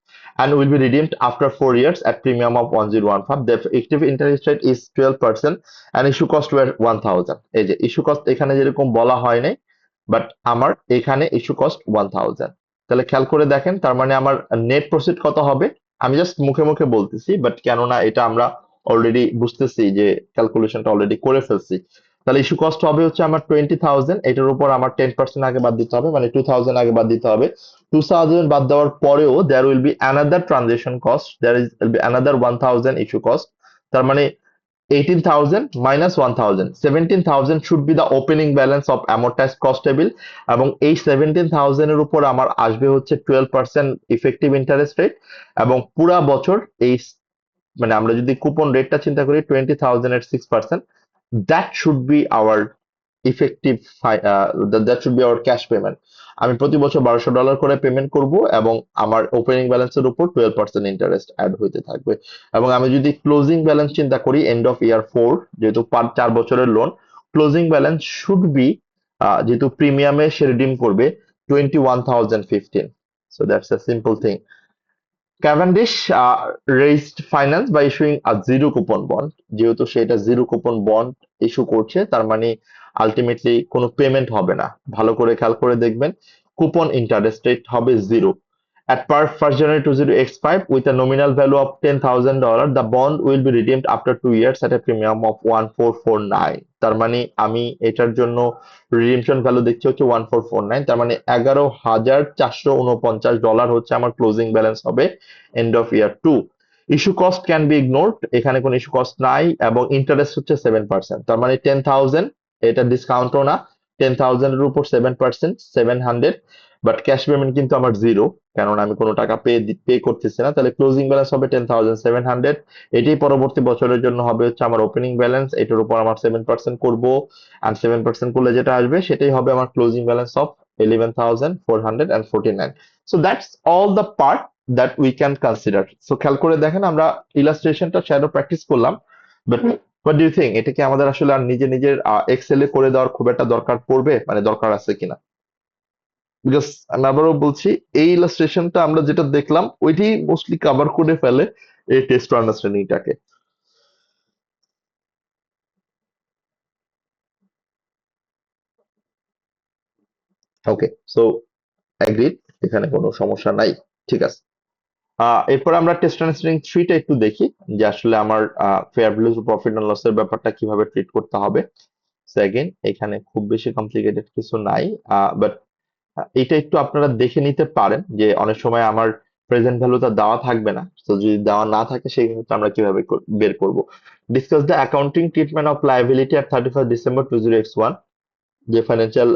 and will be redeemed after 4 years at premium of 1015. The effective interest rate is 12%, and issue cost were 1,000। এই যে issue cost এখানে যেরকম বলা হয় নাই, but আমার এখানে issue cost 1,000। তাহলে খেয়াল করে দেখেন, তার মানে আমার নেট প্রফিট কত হবে, আমি জাস্ট মুখে মুখে বলতেছি, বাট কেননা এটা আমরা অলরেডি বুঝতেছি যে ক্যালকুলেশনটা অলরেডি করে ফেলছি। তাহলে ইস্যু কস্ট হবে হচ্ছে আমার 20,000, এটার উপর আমার 10% আগে বাদ দিতে হবে, মানে 2,000 আগে বাদ দিতে হবে। 2,000 বাদ দেওয়ার পরেও there will be another transaction cost, there will be another 1,000 issue cost। তার মানে 18,000 minus 1,000, 17,000 should be the opening balance of amortized cost table, এবং এই 17,000 এর উপর আমার আসবে হচ্ছে 12% ইফেক্টিভ ইন্টারেস্ট রেট, এবং পুরা বছর এই মানে আমরা যদি কুপন রেটটা চিন্তা করি 20,000 এর 6%, that should be our effective that should be our cash payment। আমি প্রতি বছর $1,200 করে পেমেন্ট করব, এবং আমার ওপেনিং ব্যালেন্সের উপর 12% ইন্টারেস্ট অ্যাড হইতে থাকবে। এবং আমি যদি ক্লোজিং ব্যালেন্স চিন্তা করি এন্ড অফ ইয়ার 4, যেহেতু 4 বছরের loan, closing balance should be, যেহেতু প্রিমিয়ামে সে রিডিম করবে, 21,015। So that's a simple thing. Cavendish raised finance by issuing a zero coupon bond। যেহেতু সেটা জিরো কুপন বন্ড ইস্যু করছে, তার মানে আলটিমেটলি কোনো পেমেন্ট হবে না। ভালো করে খেয়াল করে দেখবেন, কুপন ইন্টারেস্ট রেট হবে zero. At per 1st January 2025, with a nominal value of $10,000, the bond will be redeemed after 2 years at a premium of 1449। তার মানে আমি এটার জন্য রিডিমশন ভ্যালু দেখছি হচ্ছে 1449, তার মানে $11,449 হচ্ছে আমার ক্লোজিং ব্যালেন্স হবে and of year 2। Issue cost can be ignored, এখানে কোনো ইস্যু কস্ট নাই, এবং ইন্টারেস্ট হচ্ছে 7%, তার মানে 10,000, এটা ডিসকাউন্টও না, 10,000 এর উপর 7%, 700, বাট ক্যাশ পেমেন্ট কিন্তু আমার জিরো, কারণ আমি কোনো টাকা পে করতেছি না। তাহলে ক্লোজিং ব্যালেন্স হবে 10,700, এটাই পরবর্তী বছরের জন্য হবে হচ্ছে আমার ওপেনিং ব্যালেন্স, এটার উপর আমার 7% করব, আর 7% করলে যেটা আসবে সেটাই হবে আমার closing balance of 11,449। So that's all the part that we can consider. So খেয়াল করে দেখেন, আমরা ইলাস্ট্রেশনটা শ্যাডো প্র্যাকটিস করলাম, but what do you think, এটা কি আমাদের আসলে আর নিজের এক্সেলে করে দেওয়ার খুব একটা দরকার পড়বে, মানে দরকার আছে কিনা? বিকজ আমি আবারও বলছি, এই ইলাস্ট্রেশনটা আমরা যেটা দেখলাম ওইটি মোস্টলি কভার করে ফেলে এই টেস্ট আন্ডারস্ট্যান্ডিংটাকে। ওকে, সো অ্যাগ্রিড, এখানে কোনো সমস্যা নাই, ঠিক আছে। এরপর আমরা টেস্ট আন্ডারস্ট্যান্ডিং 3টা একটু দেখি, যে আসলে আমার ফেয়ার ভ্যালু প্রফিট এন্ড লসের ব্যাপারটা কিভাবে ট্রিট করতে হবে। সেকেন্ড, এখানে খুব বেশি কমপ্লিকেটেড কিছু নাই, বাট এটা একটু আপনারা দেখে নিতে পারেন যে অনেক সময় আমার প্রেজেন্ট ভ্যালুটা দেওয়া থাকবে না, তো যদি দেওয়া না থাকে সেই ক্ষেত্রে আমরা কিভাবে বের করব। Discuss the accounting treatment of liability at 31st December 2021, যে ফাইন্যান্সিয়াল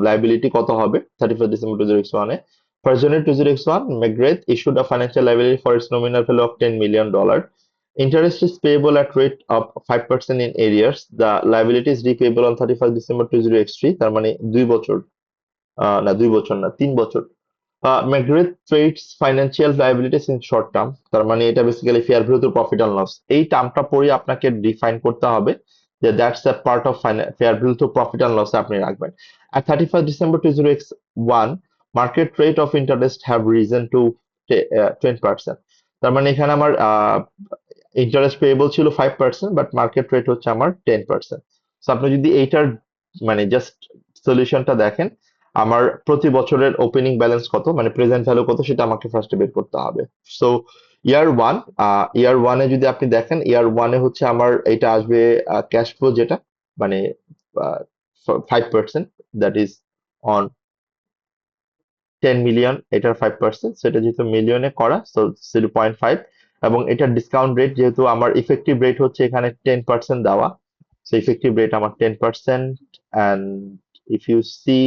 লায়াবিলিটি কত হবে 31st December 2021 A. 1st January 2021, McGrath issued a financial liability for its nominal value of $10 million. Interest is payable at rate of 5% in arrears. The liability is repayable on 31st December 2023, তার মানে 2 বছর, না 2 বছর না, 3 বছর। McGrath trades financial liabilities in short term, তার মানে এটা basically fair value to profit and loss. এই টার্মটা পড়ে আপনাকে ডিফাইন করতে হবে যে that's a part of fair value to profit and loss আপনি রাখবেন। At 31st December 2021, market rate of interest have risen to 10%। তার মানে এখানে আমার ইন্টারেস্ট পেয়েবল ছিল 5%, বাট মার্কেট রেট হচ্ছে আমার 10%। সো আপনি যদি এইটার মানে জাস্ট সলিউশনটা দেখেন, আমার প্রতি বছরের ওপেনিং ব্যালেন্স কত, মানে প্রেজেন্ট ভ্যালু কত, সেটা আমাকে ফার্স্টে বের করতে হবে। সো ইয়ার ওয়ানে যদি আপনি দেখেন, ইয়ার 1-এ হচ্ছে আমার এটা আসবে ক্যাশ ফ্লো, যেটা মানে 5%, দ্যাট ইজ অন 10 মিলিয়ন, এটার 5%, সেটা যেহেতু মিলিয়নে করা, সো 0.5, এবং এটার ডিসকাউন্ট রেট যেহেতু আমার ইফেক্টিভ রেট হচ্ছে এখানে 10% দেওয়া, সো ইফেক্টিভ রেট আমার 10%। অ্যান্ড ইফ ইউ সি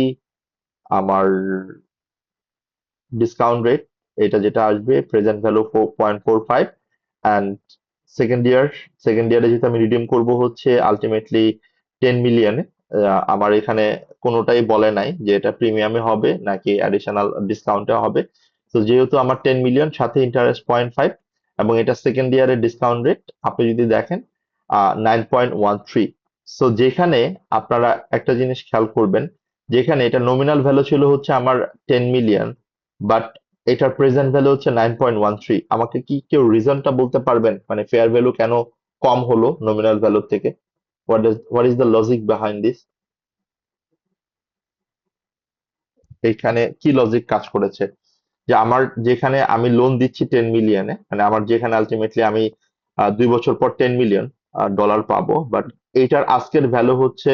আমার ডিসকাউন্ট রেট, এটা যেটা আসবে প্রেজেন্ট ভ্যালু 4.45, অ্যান্ড সেকেন্ড ইয়ারে যেহেতু আমি রিডিম করব হচ্ছে আলটিমেটলি 10 মিলিয়নে। আমার এখানে কোনোটাই বলে নাই যে এটা প্রিমিয়ামে হবে নাকি অ্যাডিশনাল ডিসকাউন্টে হবে। তো যেহেতু আমার 10 মিলিয়ন, সাথে ইন্টারেস্ট 0.5, এবং এটা সেকেন্ড ইয়ারের ডিসকাউন্ট রেট আপনি যদি দেখেন 9.13। সো যেখানে আপনারা একটা জিনিস খেয়াল করবেন, যেখানে এটা নমিনাল ভ্যালু ছিল হচ্ছে আমার 10 মিলিয়ন, বাট এটার প্রেজেন্ট ভ্যালু হচ্ছে 9.13। আমাকে কি কেউ রিজনটা বলতে পারবেন, মানে ফেয়ার ভ্যালু কেন কম হলো নমিনাল ভ্যালুর থেকে? What is the logic behind this? এখানে কি লজিক কাজ করেছে যে আমার যেখানে আমি লোন দিচ্ছি 10 মিলিয়নে, মানে আমার যেখানে আলটিমেটলি আমি 2 বছর পর 10 মিলিয়ন, ডলার পাবো, বাট এটার আজকের ভ্যালু হচ্ছে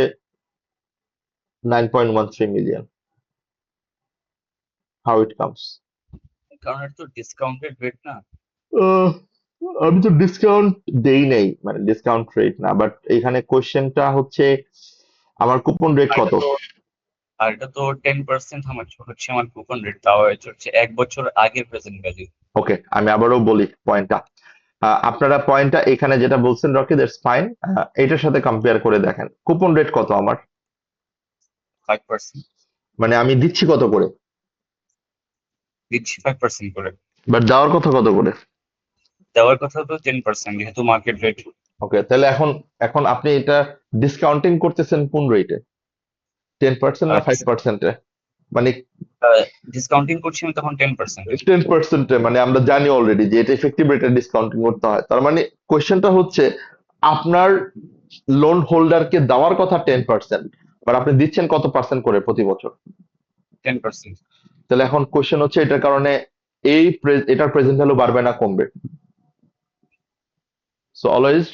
9.13 মিলিয়ন। How it comes? কারণ এটা তো ডিসকাউন্টেড রেট না। আমি তো ডিসকাউন্ট দেই নাই, মানে ডিসকাউন্ট রেট না, বাট এখানে কোশ্চেনটা হচ্ছে আমার কুপন রেট আর এটা কত? তো আর এটা তো 10% হচ্ছে আমার কুপন রেট, তাও এটা হচ্ছে 1 বছর আগের প্রেজেন্ট ভ্যালু। ওকে, আমি আবারও বলি পয়েন্টটা। আপনারা পয়েন্টটা এখানে যেটা বলছেন রকি, দ্যাটস ফাইন। এটার সাথে কম্পেয়ার করে দেখেন কুপন রেট কত আমার, 5%। মানে আমি দিচ্ছি কত করে, দিচ্ছি 5% করে। বাট দেওয়ার কথা কত করে? দেওয়ার কথা তো 10%, যেহেতু মার্কেট রেট। ওকে, তাহলে এখন এখন আপনি এটা ডিসকাউন্টিং করতেছেন কোন রেটে, 10% না 5%-এ? মানে ডিসকাউন্টিং করছি আমি তখন 10%। 10%-এ, মানে আমরা জানি অলরেডি যে এটা ইফেক্টিভ রেটে ডিসকাউন্টিং করতে হয়। তার মানে কোয়েশ্চেনটা হচ্ছে আপনার লোন হোল্ডারকে দেওয়ার কথা 10%, বাট আপনি দিচ্ছেন কত পার্সেন্ট করে প্রতি বছর? 10%। তাহলে এখন কোয়েশ্চেন হচ্ছে এটার কারণে এটার প্রেজেন্ট ভ্যালু বাড়বে না কমবে? সো অলওয়েজ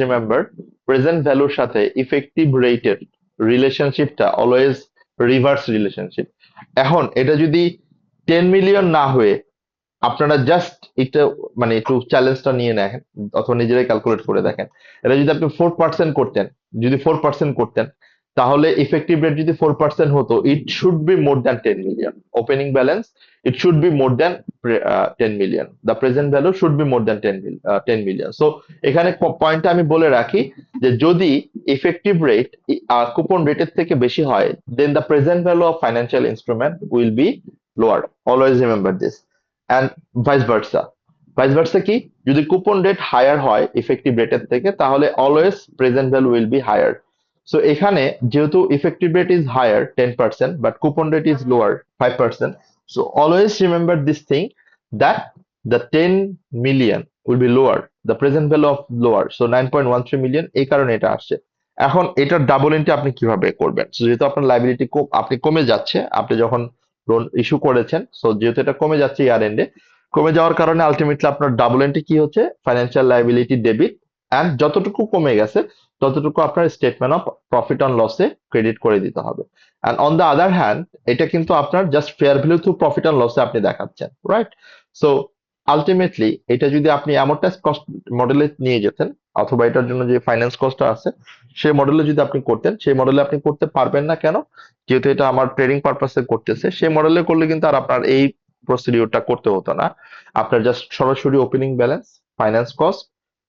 রিমেম্বার প্রেজেন্ট ভ্যালুর সাথে ইফেক্টিভ রেটের রিলেশনশিপটা অলওয়েজ রিভার্স রিলেশনশিপ। এখন এটা যদি 10 মিলিয়ন না হয়ে আপনারা জাস্ট এটা, মানে একটু চ্যালেঞ্জটা নিয়ে নেন অথবা নিজেরাই ক্যালকুলেট করে দেখেন, এটা যদি আপনি 4% করতেন, যদি 4% করতেন, তাহলে ইফেক্টিভ রেট যদি 4% হতো, ইট should be more than 10 million opening balance, it should be more than 10 million, the present value should be more than 10 million. So এখানে পয়েন্টটা আমি বলে রাখি যে যদি ইফেক্টিভ রেট কুপন রেটের থেকে বেশি হয়, then the present value of financial instrument will be lower. Always remember this. And vice versa কি, যদি কুপন রেট হায়ার হয় ইফেক্টিভ রেটের থেকে, তাহলে always present value will be higher. So এখানে যেহেতু effective rate is higher 10%, but coupon rate is lower 5%, so always remember this thing, that the 10 million will be lower, the present value of lower, so 9.13 million, এই কারণে এটা আসছে। এখন এটার double entry আপনি কিভাবে করবেন? So, যেহেতু আপনার লাইবিলিটি আপনি কমে যাচ্ছে, আপনি যখন লোন ইস্যু করেছেন, সো যেহেতু এটা কমে যাচ্ছে ইয়ার এন্ডে, কমে যাওয়ার কারণে আলটিমেটলি আপনার ডাবল এন্ট্রি কি হচ্ছে, ফাইন্যান্সিয়াল লাইবিলিটি ডেবিট, অ্যান্ড যতটুকু কমে গেছে ততটুকু আপনার স্টেটমেন্ট অফ প্রফিট অন লসে ক্রেডিট করে দিতে হবে। And on the other hand, এটা কিন্তু আপনার just fair value through profit on লসে আপনি দেখাচ্ছেন, রাইট? সো আলটিমেটলি এটা যদি আপনি অ্যামorটাইজ কস্ট মডেলে নিয়ে যেতেন, অথবা এটার জন্য যে ফাইন্যান্স কস্টটা আছে সেই মডেলে যদি আপনি করতেন, সেই মডেলে আপনি করতে পারবেন না কেন? যেহেতু এটা আমার ট্রেডিং পারপাসে করতেছে, সেই মডেলে করলে কিন্তু আর আপনার এই প্রসিডিউরটা করতে হতো না। আপনার জাস্ট সরাসরি opening balance, finance cost,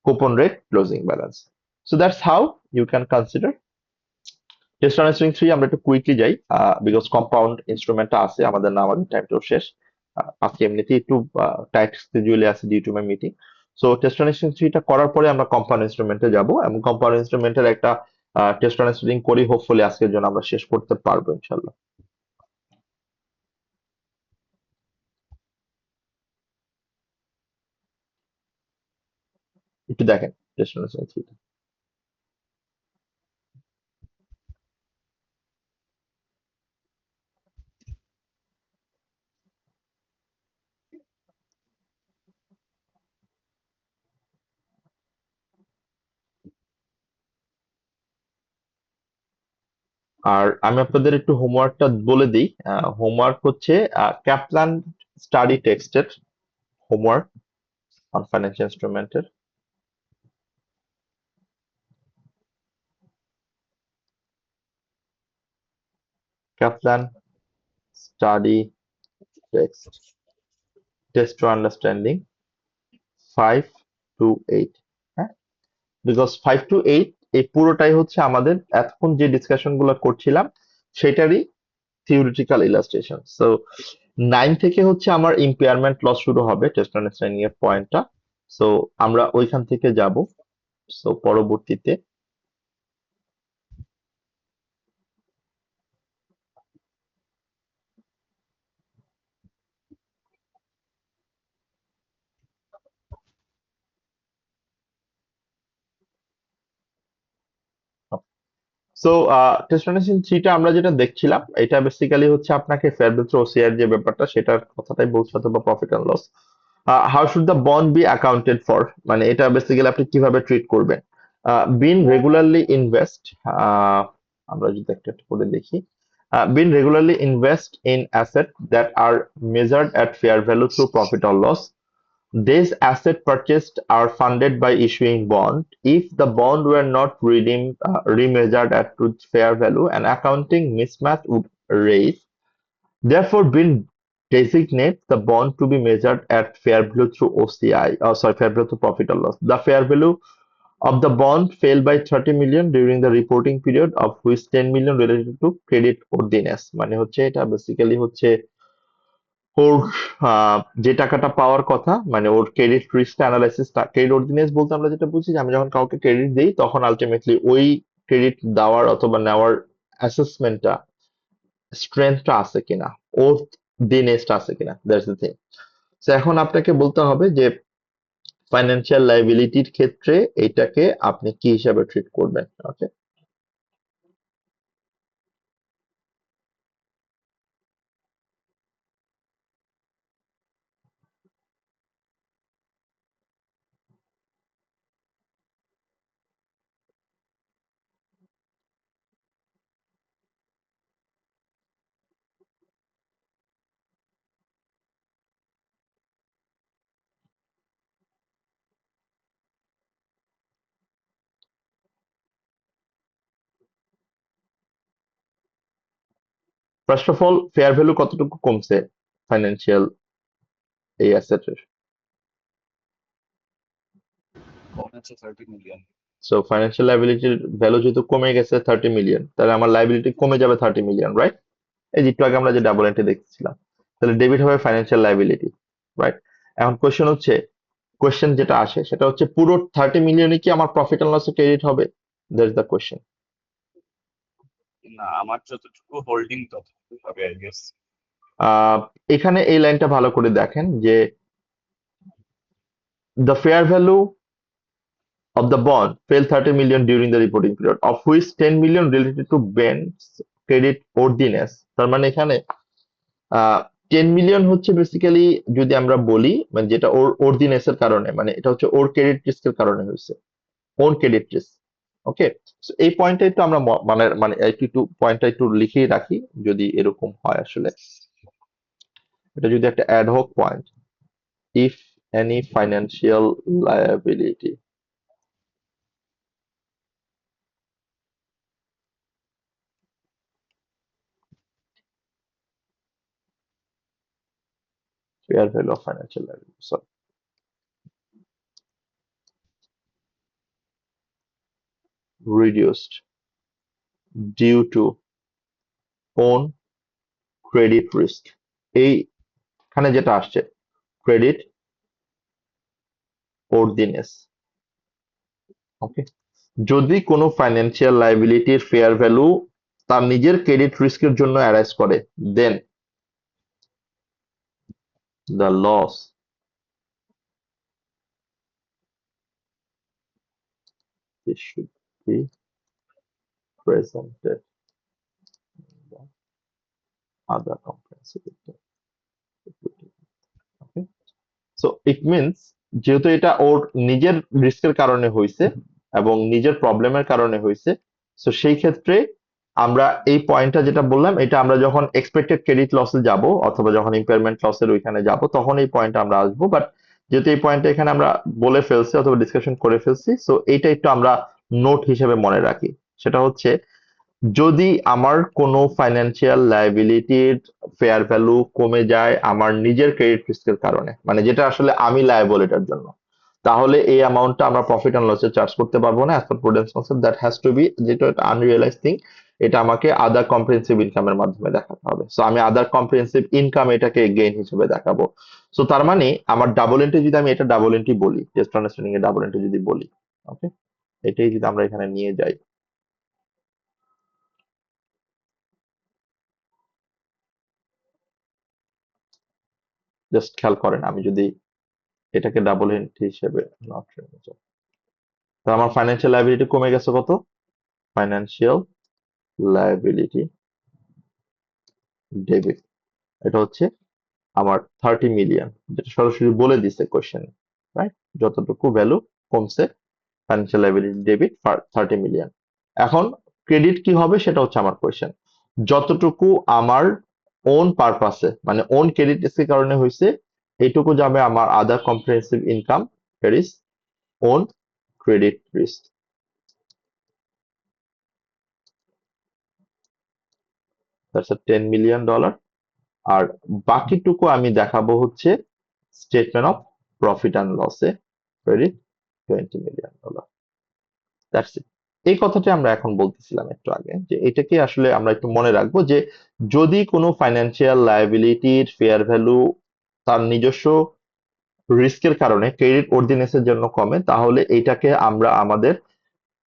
coupon rate, closing balance. So that's how you can consider. Test run swing 3 আমরা একটু কুইকলি যাই, বিকজ কম্পাউন্ড ইনস্ট্রুমেন্টটা আছে আমাদের, না আমাদের টাইমটাও শেষ। আজকে এমনিতেই একটু টাইট স্কেডিউলে আছে due to my meeting. So test run swing 3টা করার পরে আমরা কম্পাউন্ড ইনস্ট্রুমেন্টে যাব, এবং কম্পাউন্ড ইনস্ট্রুমেন্টের একটা টেস্ট রান সুইং করি, হোপফুলি আজকের জন্য আমরা শেষ করতে পারবো ইনশাল্লাহ। একটু দেখেন টেস্ট রান সুইং 3টা। আর আমি আপনাদের একটু হোমওয়ার্কটা বলে দিই। হোমওয়ার্ক হচ্ছে ক্যাপলান স্টাডি টেক্সটের হোমওয়ার্ক অন ফাইন্যান্সিয়াল ইনস্ট্রুমেন্টের। Kaplan study text, test to understanding 5 to 8। হ্যাঁ, বিকজ 5 to 8 এই পুরোটাই হচ্ছে আমাদের এতক্ষণ যে ডিসকাশন গুলো করছিলাম সেটারই থিওরিটিক্যাল ইলাস্ট্রেশন। সো 9 থেকে হচ্ছে আমার ইম্পেয়ারমেন্ট লস শুরু হবে, টেস্ট আন্ডারস্ট্যান্ডিং এর পয়েন্টটা। সো আমরা ওইখান থেকে যাব। সো পরবর্তীতে সো টেস্ট 3টা আমরা যেটা দেখছিলাম, এটা বেসিক্যালি হচ্ছে আপনাকে ফেয়ার ভ্যালু থ্রু ওসিআর যে ব্যাপারটা সেটার কথাটাই বলছে, অথবা profit and loss. How should the bond be accounted for, মানে এটা বেসিক্যালি আপনি কিভাবে ট্রিট করবেন। বিন রেগুলারলি ইনভেস্ট, আমরা যদি একটা একটা করে দেখি, Bin regularly invest in asset that are measured at fair value through profit or loss. These assets purchased are funded by issuing bond. If the bond were not redeemed, remeasured at to fair value, an accounting mismatch would arise. Therefore, BIN designates the bond to be measured at fair value through OCI, fair value through profit or loss. The fair value of the bond fell by 30 million during the reporting period, of which 10 million related to credit worthiness. মানে হচ্ছে এটা basically হচ্ছে ওর যে টাকাটা পাওয়ার কথা, মানে ওর credit risk analysis, credit ওর্দিনেস বলতে আমরা যেটা বুঝি যে আমি যখন কাউকে ক্রেডিট দিই তখন আলটিমেটলি ওই ক্রেডিট দেওয়ার অথবা নেওয়ার অ্যাসেসমেন্টটা, স্ট্রেংথটা আছে কিনা, ওর দিনেসটা আছে কিনা, দ্যাটস দ্য থিং। তো এখন আপনাকে বলতে হবে যে ফাইন্যান্সিয়াল লাইবিলিটির ক্ষেত্রে এইটাকে আপনি কি হিসাবে ট্রিট করবেন। Okay, first of all fair value কতটুকু কমছে ফাইন্যান্সিয়াল এই অ্যাসেটের? কমেছে 30 মিলিয়ন। সো ফাইন্যান্সিয়াল লাইবিলিটির ভ্যালু যেহেতু কমে গেছে 30 মিলিয়ন, তাহলে আমার লাইবিলিটি কমে যাবে 30 মিলিয়ন, রাইট? এই যে একটু আগে আমরা যে ডাবল এন্ট্রি দেখছিলাম, তাহলে ডেবিট হবে ফাইন্যান্সিয়াল লাইবিলিটি, রাইট? এখন কোয়েশ্চেন যেটা আসে সেটা হচ্ছে পুরো 30 মিলিয়নই কি আমার প্রফিট অ্যান্ড লসে ক্রেডিট হবে? That's the question. না, আমার যতটুকু হোল্ডিং ততটুকু হবে আই গেস। এখানে এই লাইনটা ভালো করে দেখেন যে the fair value of the bond fell 30 million during the reporting period, of which 10 million related to Ben's credit worthiness. তার মানে এখানে 10 মিলিয়ন হচ্ছে বেসিক্যালি, যদি আমরা বলি মানে যেটা ওর ওর্দিনেস এর কারণে, মানে এটা হচ্ছে ওর ক্রেডিট রিস্কের কারণে হয়েছে, ওন ক্রেডিট রিস্ক। ওকে, এই পয়েন্টটা একটু আমরা মানে মানে একটু পয়েন্টটা একটু লিখেই রাখি, যদি এরকম হয় আসলে এটা যদি একটা ad hoc point, if any financial liability fair value of financial liability, sorry, reduced due to own credit risk, এইখানে যেটা আসছে ক্রেডিট worthiness। ওকে, যদি কোনো ফাইন্যান্সিয়াল লাইবিলিটির ফেয়ার ভ্যালু তার নিজের ক্রেডিট রিস্কের জন্য অ্যারাইজ করে, then the loss should be presented in the other comprehensive income. Okay, so it means যেহেতু এটা ওর নিজের রিস্কের কারণে হয়েছে এবং নিজের প্রবলেমের কারণে হয়েছে, সো সেই ক্ষেত্রে আমরা এই পয়েন্টটা যেটা বললাম, এটা আমরা যখন এক্সপেক্টেড ক্রেডিট লসে যাব অথবা যখন ইম্পেয়ারমেন্ট লসের ওইখানে যাব তখন এই পয়েন্টটা আমরা আসবো। বাট যেহেতু এই পয়েন্টটা এখানে আমরা বলে ফেলছি অথবা ডিসকাশন করে ফেলছি, সো এইটা একটু আমরা নোট হিসেবে মনে রাখি। সেটা হচ্ছে যদি আমার কোনো ফাইন্যান্সিয়াল লায়াবিলিটির ফেয়ার ভ্যালু কমে যায় আমার নিজের ক্রেডিট রিস্কের কারণে, মানে যেটা আসলে আমি লায়াবল এটার জন্য, তাহলে এই অ্যামাউন্টটা আমরা প্রফিট অ্যান্ড লসে চার্জ করতে পারবো না। As per prudence concept that has to be, যেটা আনরিয়েলাইজ থিং, এটা আমাকে আদার কম্প্রিহেন্সিভ ইনকামের মাধ্যমে দেখাতে হবে। সো আমি আদার কম্প্রিহেন্সিভ ইনকাম এটাকে গেইন হিসেবে দেখাবো। সো তার মানে আমার ডাবল এন্ট্রি, যদি আমি এটা ডাবল এন্ট্রি বলি, টেস্ট আন্ডারস্ট্যান্ডিং এ ডাবল এন্ট্রি যদি বলি, ওকে, এটাই যদি আমরা এখানে নিয়ে যাই, জাস্ট খেয়াল করেন আমি যদি এটাকে ডাবল এন্ট্রি হিসেবে নট রেমিটেড, তাহলে আমার ফাইন্যান্সিয়াল লায়াবিলিটি কমে গেছে কত? ফাইন্যান্সিয়াল লায়াবিলিটি ডেবিট, এটা হচ্ছে আমার 30 মিলিয়ন, যেটা সরাসরি বলে দিছে কোশ্চেন, রাইট? যতটুকু ভ্যালু কমছে ফাইন্যান্সিয়াল লায়াবিলিটি ডেবিট 30 মিলিয়ন। এখন ক্রেডিট কি হবে সেটা হচ্ছে আমার কোয়েশ্চেন। যতটুকু আমার ওন পারপাসে মানে ওন ক্রেডিট রিস্কের কারণে হয়েছে এইটুকু যাবে আমার other comprehensive income, that is own credit risk. That's $10 million. আর বাকিটুকু আমি দেখাবো হচ্ছে স্টেটমেন্ট অফ প্রফিট অ্যান্ড লসে, ক্রেডিট $20 মিলিয়ন। That's it. এই কথাটা আমরা এখন বলতেছিলাম একটু আগে, যে এটাকে আসলে আমরা একটু মনে রাখবো যে যদি কোনো ফাইন্যান্সিয়াল লায়াবিলিটির ফেয়ার ভ্যালু তার নিজস্ব রিস্কের কারণে ক্রেডিট ওর্ডিনেন্সের জন্য কমে, তাহলে এইটাকে আমরা আমাদের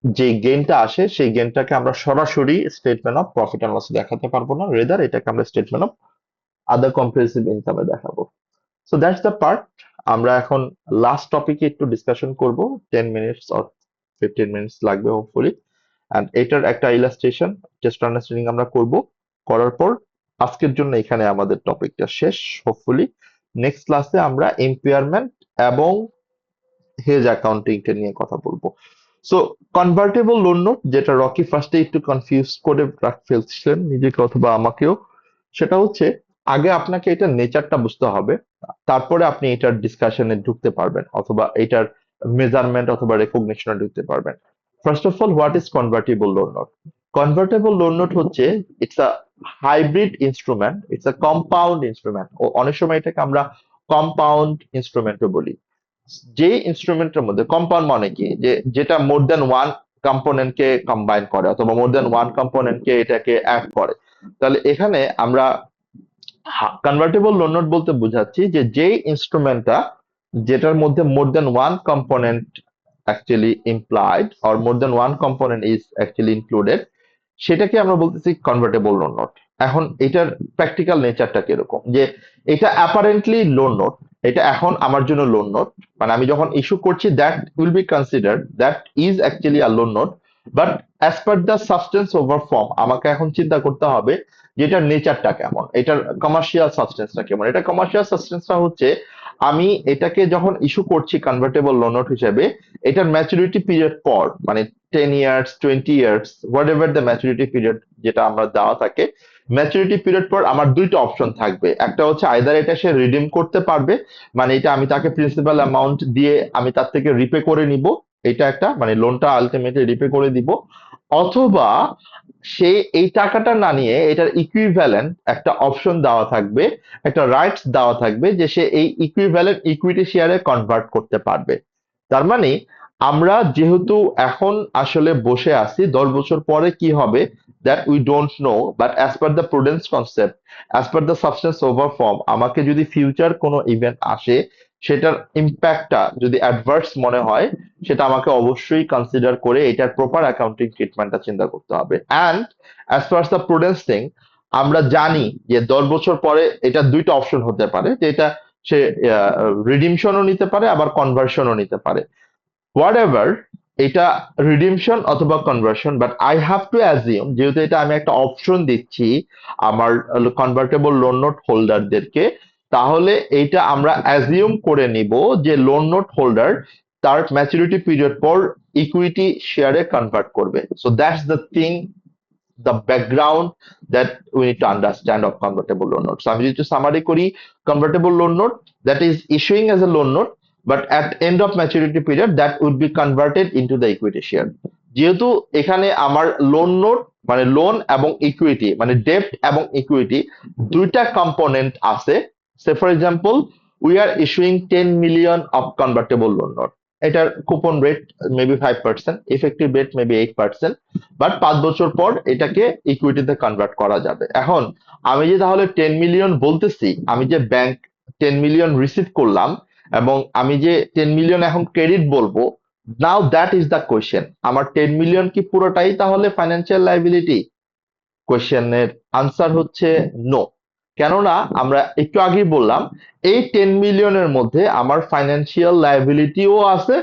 যে গেইনটা আসে সেই গেইনটাকে আমরা সরাসরি statement of profit and loss দেখাতে পারবো না, রেদার এটাকে আমরা স্টেটমেন্ট অফ আদার কম্প্রিহেনসিভ ইনকামে দেখাবো। So that's the part. আমরা এখন লাস্ট টপিকে একটু ডিসকাশন করব, 10 মিনিটস অর 15 মিনিটস লাগবে হোপফুলি। অ্যান্ড এটার একটা ইলাস্ট্রেশন টেস্ট আন্ডারস্ট্যান্ডিং আমরা করব, করার পর আজকের জন্য এখানে আমাদের টপিকটা শেষ হোপফুলি। নেক্সট ক্লাসে আমরা ইম্পেয়ারমেন্ট এবং হেজ অ্যাকাউন্টিংটা নিয়ে কথা বলবো। সো কনভার্টেবল লোন নোট, যেটা রকি ফার্স্টে একটু কনফিউজ করে ফেলছিলেন নিজেকে অথবা আমাকেও, সেটা হচ্ছে আগে আপনাকে এটার নেচারটা বুঝতে হবে, তারপরে আপনি এটার ডিসকাশনে ঢুকতে পারবেন অথবা এটার মেজারমেন্ট অথবা রেকগনিশনে ঢুকতে পারবেন। First of all, what is convertible loan note? Convertible loan note হচ্ছে it's a hybrid instrument, it's a compound instrument, ও অনেক সময় এটাকে আমরা কম্পাউন্ড ইনস্ট্রুমেন্টও বলি। যে ইনস্ট্রুমেন্টের মধ্যে কম্পাউন্ড মানে কি, যে যেটা মোর দেন ওয়ান কম্পোনেন্টকে কম্বাইন করে অথবা মোর দেন ওয়ান কম্পোনেন্টকে এটাকে অ্যাড করে। তাহলে এখানে আমরা কনভার্টেবল লোন নোট বলতে বোঝাচ্ছি যে যেই ইনস্ট্রুমেন্টটা যেটার মধ্যে more than one component actually employed or more than one component is actually included, সেটাকে আমরা বলতেছি কনভার্টেবল লোন নোট। এখন এটার প্র্যাকটিক্যাল নেচারটা কিরকম, যে এটা অ্যাপারেন্টলি লোন নোট, এটা এখন আমার জন্য লোন নোট, মানে আমি যখন ইস্যু করছি that will be considered that is actually a loan note, but as per the substance over form আমাকে এখন চিন্তা করতে হবে যে এটার নেচারটা কেমন, এটার কমার্শিয়াল সাবস্টেন্সটা কেমন। এটা কমার্শিয়াল সাবস্টেন্সটা হচ্ছে আমি এটাকে যখন ইস্যু করছি কনভার্টেবল লোন নোট হিসেবে, এটার ম্যাচুরিটি পিরিয়ড পর মানে 10 years 20 years what ever the maturity period যেটা আমরা দেওয়া থাকে, ম্যাচুরিটি পিরিয়ড পর আমার দুইটা অপশন থাকবে। একটা হচ্ছে আইদার এটা সে রিডিম করতে পারবে, মানে এটা আমি তাকে প্রিন্সিপাল অ্যামাউন্ট দিয়ে আমি তার থেকে রিপে করে নিব, এটা একটা মানে লোনটা আলটিমেটলি রিপে করে দিব, অথবা সে এই টাকাটা না নিয়ে এটার ইকুইভ্যালেন্ট একটা অপশন দেওয়া থাকবে, একটা রাইটস দেওয়া থাকবে যে সে এই ইকুইভ্যালেন্ট ইকুইটি শেয়ারে কনভার্ট করতে পারবে। তার মানে আমরা যেহেতু এখন আসলে বসে আছি 10 বছর পরে কি হবে that we don't know, but as per the prudence concept, as per the substance over form, আমাকে যদি ফিউচার কোনো ইভেন্ট আসে সেটার ইম্প্যাক্টটা যদি অ্যাডভার্স মনে হয়, সেটা আমাকে অবশ্যই কনসিডার করে এটার প্রপার অ্যাকাউন্টিং ট্রিটমেন্টটা চিন্তা করতে হবে। And as per the prudence thing, আমরা জানি যে 10 বছর পরে এটা দুইটা অপশন হতে পারে, যে এটা সে রিডিমশনও নিতে পারে আবার কনভার্সনও নিতে পারে, হোয়াট এভার, এটা রিডিমশন অথবা conversion, but I have two assume যেহেতু এটা আমি একটা অপশন দিচ্ছি আমার কনভার্টেবল লোন নোট হোল্ডারদেরকে, তাহলে এইটা আমরা অ্যাজিউম করে নিব যে লোন নোট হোল্ডার তার ম্যাচুরিটি পিরিয়ড পর ইকুইটি শেয়ারে কনভার্ট করবে। So that's the thing, the background that we need to understand of convertible loan note. So আমি যদি সামারি করি, convertible loan note that is issuing as a loan note, but at end of maturity period that would be converted into the equity share. যেহেতু এখানে আমার loan note মানে loan এবং equity মানে ডেপ্ট এবং ইকুইটি দুইটা কম্পোনেন্ট আছে, say for example we are issuing 10 million of convertible loan note, এটার coupon rate maybe 5%, effective rate maybe 8%, but 5 বছর পর এটাকে ইকুইটিতে কনভার্ট করা যাবে। এখন আমি যে তাহলে 10 মিলিয়ন বলতেছি, আমি যে ব্যাংক 10 মিলিয়ন রিসিভ করলাম এবং আমি যে 10 মিলিয়ন এখন ক্রেডিট বলবো, now that is the question, আমার 10 মিলিয়ন কি পুরোটাই তাহলে ফাইন্যান্সিয়াল লায়াবিলিটি? কোয়েশ্চেনের আনসার হচ্ছে নো। কেননা আমরা একটু আগেই বললাম এই 10 মিলিয়নের মধ্যে আমার ফাইন্যান্সিয়াল লায়াবিলিটিও আছে,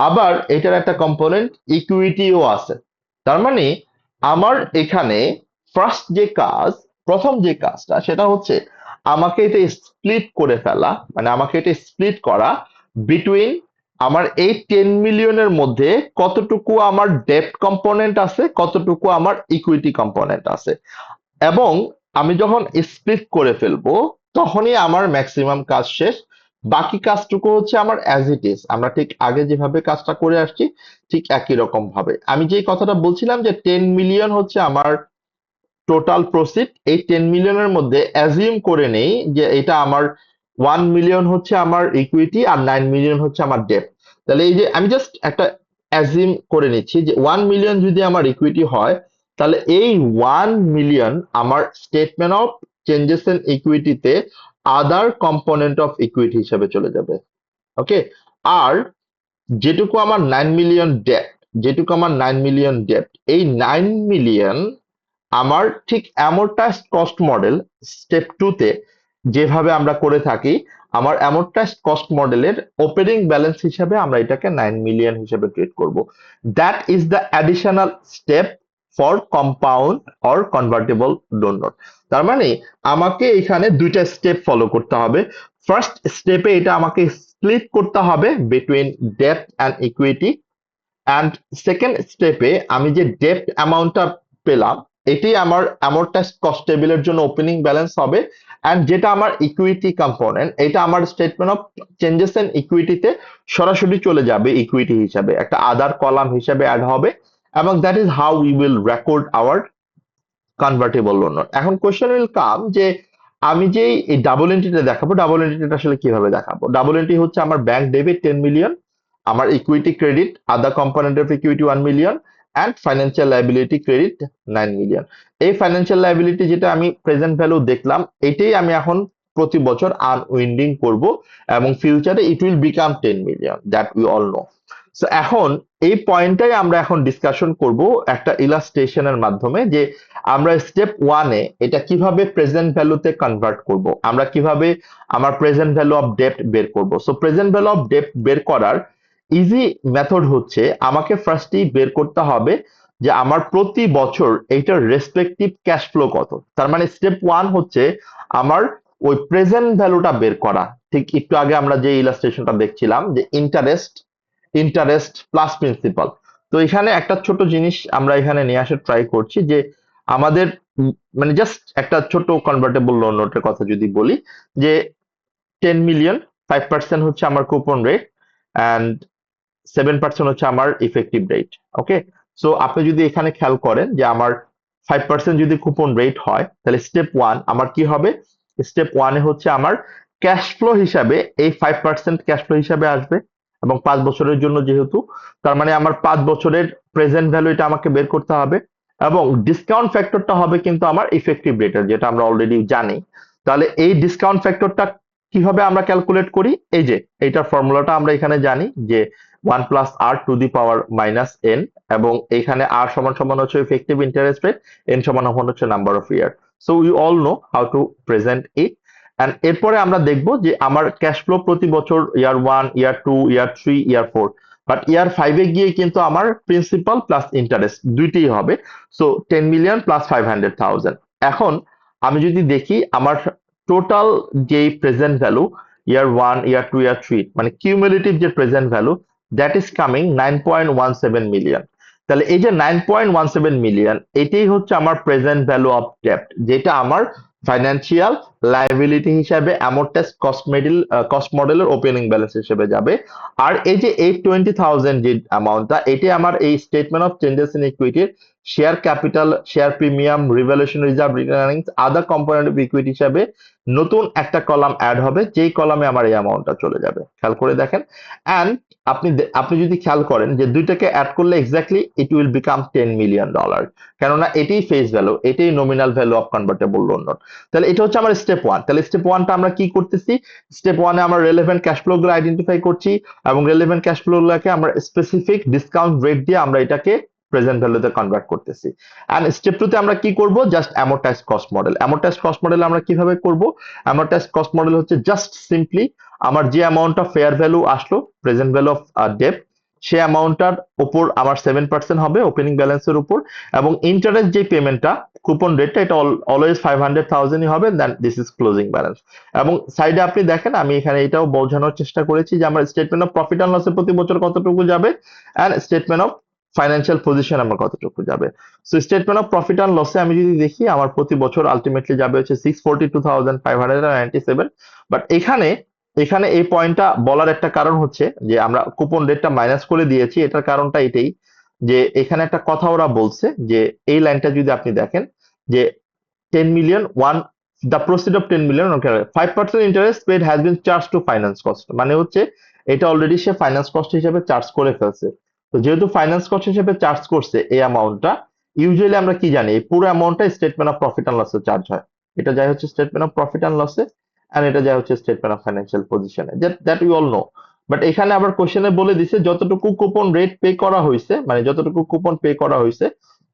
আবার এটার একটা কম্পোনেন্ট ইকুইটিও আছে। তার মানে আমার এখানে ফার্স্ট যে কাজ, প্রথম যে কাজটা সেটা হচ্ছে আমাকে এটা স্প্লিট করে ফেলা, মানে আমাকে এটা স্প্লিট করা বিটুইন আমার এই 10 মিলিয়নের মধ্যে কতটুকু আমার ডেপ্ট কম্পোনেন্ট আছে, কতটুকু আমার ইকুইটি কম্পোনেন্ট আছে। এবং আমি যখন স্প্লিট করে ফেলবো তখনই আমার ম্যাক্সিমাম কাজ শেষ। বাকি কাজটুকু হচ্ছে আমার অ্যাজ ইট ইজ, আমরা ঠিক আগে যেভাবে কাজটা করে আসছি ঠিক একই রকম ভাবে। আমি যে কথাটা বলছিলাম যে 10 মিলিয়ন হচ্ছে আমার টোটাল প্রসিড, এই 10 মিলিয়নের মধ্যে অ্যাজিউম করে নেই যে এটা আমার 1 মিলিয়ন হচ্ছে আমার ইকুইটি আর 9 মিলিয়ন হচ্ছে আমার ডেট। তাহলে এই যে আমি জাস্ট একটা অ্যাজিউম করে নিচ্ছি যে 1 মিলিয়ন যদি আমার ইকুইটি হয়, তাহলে এই 1 মিলিয়ন আমার স্টেটমেন্ট অফ চেঞ্জেস ইন ইকুইটিতে আদার কম্পোনেন্ট অফ ইকুইটি হিসেবে চলে যাবে। ওকে, আর যেটুকু আমার 9 মিলিয়ন ডেট, যেটুকু আমার 9 মিলিয়ন ডেট, এই 9 মিলিয়ন আমার ঠিক অ্যামোর্টাইজড কস্ট মডেল স্টেপ 2 তে যেভাবে আমরা করে থাকি, আমার অ্যামোর্টাইজড কস্ট মডেলের ওপেনিং ব্যালেন্স হিসেবে আমরা এটাকে 9 মিলিয়ন হিসেবে ট্রিট করব। That is the additional step for compound or convertible loan note. তার মানে আমাকে এখানে দুইটা স্টেপ ফলো করতে হবে। ফার্স্ট স্টেপে এটা আমাকে স্প্লিট করতে হবে between debt and equity, and second স্টেপে আমি যে ডেপ্ট অ্যামাউন্টটা পেলাম এটি আমার অ্যামোর্টাইজড কস্ট টেবিলের জন্য ওপেনিং ব্যালেন্স হবে, অ্যান্ড যেটা আমার ইকুইটি কম্পোনেন্ট এটা আমার স্টেটমেন্ট অফ চেঞ্জেস ইন ইকুইটিতে সরাসরি চলে যাবে ইকুইটি হিসাবে, একটা আদার কলাম হিসাবে অ্যাড হবে, এবং that is how we will record our convertible loan note. এখন কোশ্চেন উইল কাম যে আমি যে এই ডাবল এন্ট্রিটা দেখাবো, ডাবল এন্ট্রিটা আসলে কিভাবে দেখাবো? ডাবল এন্ট্রি হচ্ছে আমার ব্যাংক ডেবিট 10 মিলিয়ন, আমার equity credit other component of equity 1 million, and financial liability credit 9 million. এই ফাইন্যান্সিয়াল লায়াবিলিটি যেটা আমি প্রেজেন্ট ভ্যালু দেখলাম, এটাই আমি এখন প্রতি বছর আনউইন্ডিং করব, এবং ফিউচারে it will become 10 million, that we all know. সো এখন এই পয়েন্টটাই আমরা এখন ডিসকাশন করব একটা ইলাস্ট্রেশনের মাধ্যমে, যে আমরা স্টেপ 1 এ এটা কিভাবে প্রেজেন্ট ভ্যালুতে কনভার্ট করব, আমরা কিভাবে আমার প্রেজেন্ট ভ্যালু অফ ডেপ্ট বের করব। সো প্রেজেন্ট ভ্যালু অফ ডেপ্ট বের করার ইজি মেথড হচ্ছে আমাকে ফার্স্টই বের করতে হবে যে আমার প্রতি বছর এইটার রেসপেক্টিভ ক্যাশ ফ্লো কত। তার মানে স্টেপ 1 হচ্ছে আমার ওই প্রেজেন্ট ভ্যালুটা বের করা। ঠিক একটু আগে আমরা যে ইলাস্ট্রেশনটা দেখছিলাম যে ইন্টারেস্ট প্লাস প্রিন্সিপাল। তো এখানে একটা ছোট জিনিস আমরা এখানে নিয়ে আসার ট্রাই করছি যে আমাদের মানে জাস্ট একটা ছোট কনভার্টেবল লোন নোটের কথা যদি বলি, যে 10 মিলিয়ন 5% হচ্ছে আমার কুপন রেট, অ্যান্ড 7% হচ্ছে আমার ইফেক্টিভ রেট। ওকে, সো আপনি যদি এখানে খেয়াল করেন যে আমার 5% যদি কুপন রেট হয়, তাহলে স্টেপ 1 আমার কি হবে? স্টেপ 1 এ হচ্ছে আমার ক্যাশ ফ্লো হিসাবে এই 5% ক্যাশ ফ্লো হিসাবে আসবে, এবং 5 বছরের জন্য যেহেতু, তার মানে আমার 5 বছরের প্রেজেন্ট ভ্যালু এটা আমাকে বের করতে হবে, এবং ডিসকাউন্ট ফ্যাক্টরটা হবে কিন্তু আমার ইফেক্টিভ রেটের, যেটা আমরা অলরেডি জানি। তাহলে এই ডিসকাউন্ট ফ্যাক্টরটা কিভাবে আমরা ক্যালকুলেট করি? এই যে এইটার ফর্মুলাটা আমরা এখানে জানি যে 1 plus r to the power minus n, এবং এখানে আর সমান সমান হচ্ছে ইফেক্টিভ ইন্টারেস্ট রেট, এন সমান সমান হচ্ছে number of year. So we all know how to present it. And এরপরে আমরা দেখব যে আমার ক্যাশ ফ্লো প্রতি বছর ইয়ার 1, ইয়ার 2, ইয়ার 3, ইয়ার 4, বাট ইয়ার 5 এ গিয়ে কিন্তু আমার প্রিন্সিপাল প্লাস ইন্টারেস্ট দুইটাই হবে। So 10 million plus 500,000। এখন আমি যদি দেখি আমার টোটাল যে প্রেজেন্ট ভ্যালু ইয়ার 1, ইয়ার 2, ইয়ার 3, মানে কিউমুলেটিভ যে present value, that is coming 9.17 million. তাহলে এই যে 9.17 মিলিয়ন, এটাই হচ্ছে আমার প্রেজেন্ট ভ্যালু অফ ডেপ্ট, যেটা আমার ফাইন্যান্সিয়াল লায়াবিলিটি হিসাবে অ্যামোর্টাইজড কস্ট মডেলের ওপেনিং ব্যালেন্স হিসেবে যাবে। আর এই যে 820,000 যে অ্যামাউন্টটা, এটি আমার এই স্টেটমেন্ট অফ চেঞ্জেস ইন ইকুইটির share capital, share premium, revaluation reserve, retained earnings, other component of equity হিসাবে নতুন একটা কলাম অ্যাড হবে, যেই কলামে আমার এই অ্যামাউন্টটা চলে যাবে। খেয়াল করে দেখেন। অ্যান্ড আপনি যদি খেয়াল করেন যে দুইটাকে অ্যাড করলে exactly it will become $10 million, কেননা এটাই ফেস ভ্যালু, এটাই nominal value of convertible loan note. তাহলে এটা হচ্ছে আমার স্টেপ 1। তাহলে স্টেপ 1টা আমরা কি করতেছি? স্টেপ 1 এ আমরা রেলেভেন্ট ক্যাশ ফ্লো গুলো আইডেন্টিফাই করছি, এবং রেলেভেন্ট ক্যাশ ফ্লো গুলোকে আমরা স্পেসিফিক ডিসকাউন্ট রেট দিয়ে আমরা এটাকে প্রেজেন্ট ভ্যালুতে কনভার্ট করতেছি। এন্ড স্টেপ 2 তে আমরা কি করব? Just amortised cost model. Amortised cost model আমরা কিভাবে করব? অ্যামোর্টাইজড কস্ট মডেল হচ্ছে জাস্ট সিম্পলি আমার যে অ্যামাউন্ট অফ ফেয়ার ভ্যালু আসলো, প্রেজেন্ট ভ্যালু অফ ডেপ্ট, সে অ্যামাউন্টটার উপর আমার 7% হবে ওপেনিং ব্যালেন্সের উপর, এবং ইন্টারেস্ট যে পেমেন্টটা কুপন রেটটা এটা অলওয়েজ 500,000ই হবে, দেন দিস ইজ ক্লোজিং ব্যালেন্স। এবং সাইডে আপনি দেখেন আমি এখানে এটাও বোঝানোর চেষ্টা করেছি যে আমার স্টেটমেন্ট অফ প্রফিট অ্যান্ড লসে প্রতি বছর কতটুকু যাবে, and statement of financial position আমার কতটুকু যাবে। So statement of profit and লসে আমি যদি দেখি আমার প্রতি বছর আলটিমেটলি যাবে হচ্ছে 642,597। বাট এখানে এখানে এই পয়েন্টটা বলার একটা কারণ হচ্ছে যে আমরা কুপন রেটটা মাইনাস করে দিয়েছি, এটার কারণটা এটাই যে এখানে একটা কথা ওরা বলছে যে এই লাইনটা যদি আপনি দেখেন যে 10 million one the proceed of 10 million okay 5% interest paid has been charged to finance cost, মানে হচ্ছে এটা অলরেডি সে ফাইন্যান্স কস্ট হিসেবে চার্জ করে ফেলছে। তো যেহেতু ফাইন্যান্স কস্ট হিসেবে চার্জ করছে এই অ্যামাউন্টটা, ইউজুয়ালি আমরা কি জানি এই পুরো অ্যামাউন্টটা স্টেটমেন্ট অফ প্রফিট অ্যান্ড লসে চার্জ হয়। এটা যায় হচ্ছে স্টেটমেন্ট অফ প্রফিট অ্যান্ড লসে, এন্ড এটা যায় হচ্ছে স্টেটমেন্ট অফ ফাইন্যান্সিয়াল পজিশনে, that we all know. But এখানে আবার কোশ্চেনে বলে দিছে যতটুকু কুপন রেট পে করা হয়েছে, মানে যতটুকু কুপন পে করা হয়েছে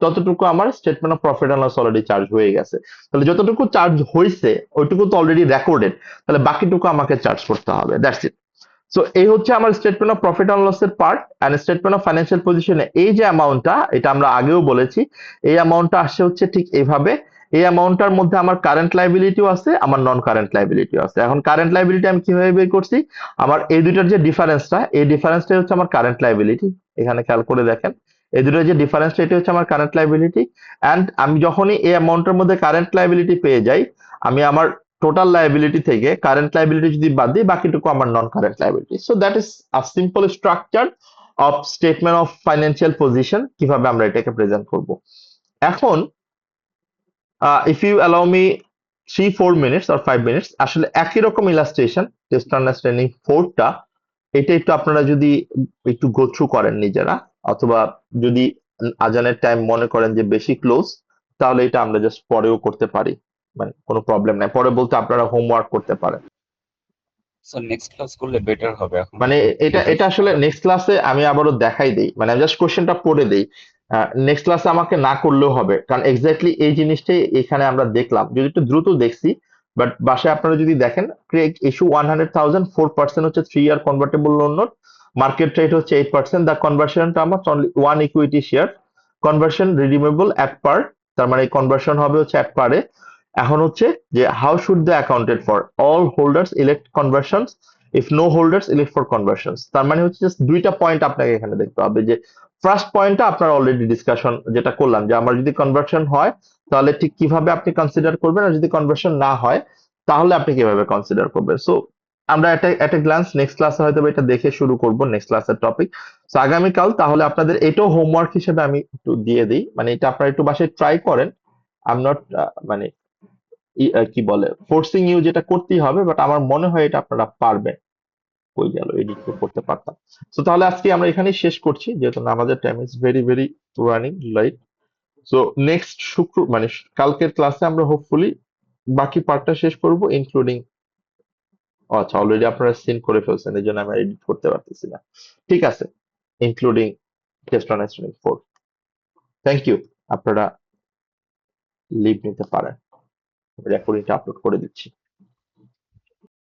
ততটুকু আমার statement of profit and loss already charge হয়ে গেছে। তাহলে যতটুকু চার্জ হয়েছে ওইটুকু তো অলরেডি রেকর্ডেড, তাহলে বাকিটুকু আমাকে চার্জ করতে হবে, দ্যাটস ইট। সো এই হচ্ছে আমার স্টেটমেন্ট অফ প্রফিট অ্যান্ড লসের part. And statement of financial পজিশনে এই যে অ্যামাউন্টটা, এটা আমরা আগেও বলেছি, এই অ্যামাউন্টটা আসছে হচ্ছে ঠিক এইভাবে। এই অ্যামাউন্টটার মধ্যে আমার কারেন্ট লাইবিলিটিও আছে, আমার নন কারেন্ট লাইবিলিটিও আছে। এখন কারেন্ট লাইবিলিটি আমি কিভাবে বের করছি, আমার এই দুইটার যে ডিফারেন্সটা, এই ডিফারেন্সটা হচ্ছে আমার কারেন্ট লাইবিলিটি। এখানে খেয়াল করে দেখেন এই দুটোর যে ডিফারেন্সটা এটা হচ্ছে আমার কারেন্ট লাইবিলিটি। অ্যান্ড আমি যখনই এই অ্যামাউন্টের মধ্যে কারেন্ট লাইবিলিটি পেয়ে যাই, আমি আমার টোটাল লাইবিলিটি থেকে কারেন্ট লাইবিলিটি যদি বাদ দিই বাকিটুকু আমার non current liability. So that is a simple structure of statement of financial position, কিভাবে আমরা এটাকে প্রেজেন্ট করব। এখন if you allow me 3-4 minutes or 5 minutes, আসলে একই রকম ইলাস্ট্রেশন টেস্ট আন্ডারস্ট্যান্ডিং 4টা, এটা একটু আপনারা যদি একটু গো থ্রু করেন নিজেরা, অথবা যদি আজানের টাইম মনে করেন যে বেশি ক্লোজ, তাহলে এটা আমরা জাস্ট পরেও করতে পারি, মানে কোনো প্রবলেম নাই। পরে বলতে আপনারা হোমওয়ার্ক করতে পারেন। স্যার নেক্সট ক্লাস করলে বেটার হবে, এখন মানে তো এটা এটা আসলে নেক্সট ক্লাসে আমি আবারও দেখাই দেই, মানে আমি জাস্ট কোশ্চেনটা পড়ে দেই। নেক্সট ক্লাসে আমাকে না করলেও হবে, কারণ এক্স্যাক্টলি এই জিনিসটাই এখানে আমরা দেখলাম, যদি একটু দ্রুত দেখছি। বাট বাসায় আপনারা যদি দেখেন, ক্রেক ইস্যু 100,000, 4% হচ্ছে 3 year convertible loan note, market rate হচ্ছে 8%, দ্য কনভার্সনটা আমার only 1 equity share, conversion redeemable at par, তার মানে কনভার্সন হবে হচ্ছে অ্যাট পারে। এখন হচ্ছে যে how should they accounted for, all holders elect conversion, if no holders elect for conversion. তার মানে হচ্ছে জাস্ট দুইটা পয়েন্ট আপনাকে এখানে দেখতে হবে। যে ফার্স্ট পয়েন্টটা আপনার অলরেডি ডিসকাশন যেটা করলাম, যে আমার যদি কনভার্সন হয় তাহলে ঠিক কিভাবে আপনি কনসিডার করবেন, আর যদি কনভার্সন না হয় তাহলে আপনি কিভাবে কনসিডার করবেন। সো আমরা একটা গ্ল্যান্স নেক্সট ক্লাসে হয়তো এটা দেখে শুরু করব, নেক্সট ক্লাসের টপিক। সো আগামীকাল তাহলে আপনাদের এটাও হোমওয়ার্ক হিসেবে আমি একটু দিয়ে দিই, মানে এটা আপনারা একটু বাসায় ট্রাই করেন। আই এম নট মানে কি বলে ফোর্সিং ইউ, যেটা করতেই হবে, বাট আমার মনে হয় এটা আপনারা পারবেন। কই গেল, এডিট তো করতে পারতাম। তো তাহলে আজকে আমরা এখানেই শেষ করছি, যেহেতু আমাদের time is very very running light. So next মানে কালকের ক্লাসে আমরা হোপফুলি বাকি পার্টটা শেষ করব, ইনক্লুডিং, আচ্ছা অলরেডি আপনারা সিন করে ফেলছেন এই জন্য আমি এডিট করতে পারতেছি না। ঠিক আছে, including test on student 4। Thank you, আপনারা লিভ নিতে পারেন, রেকর্ডিংটা আপলোড করে দিচ্ছি।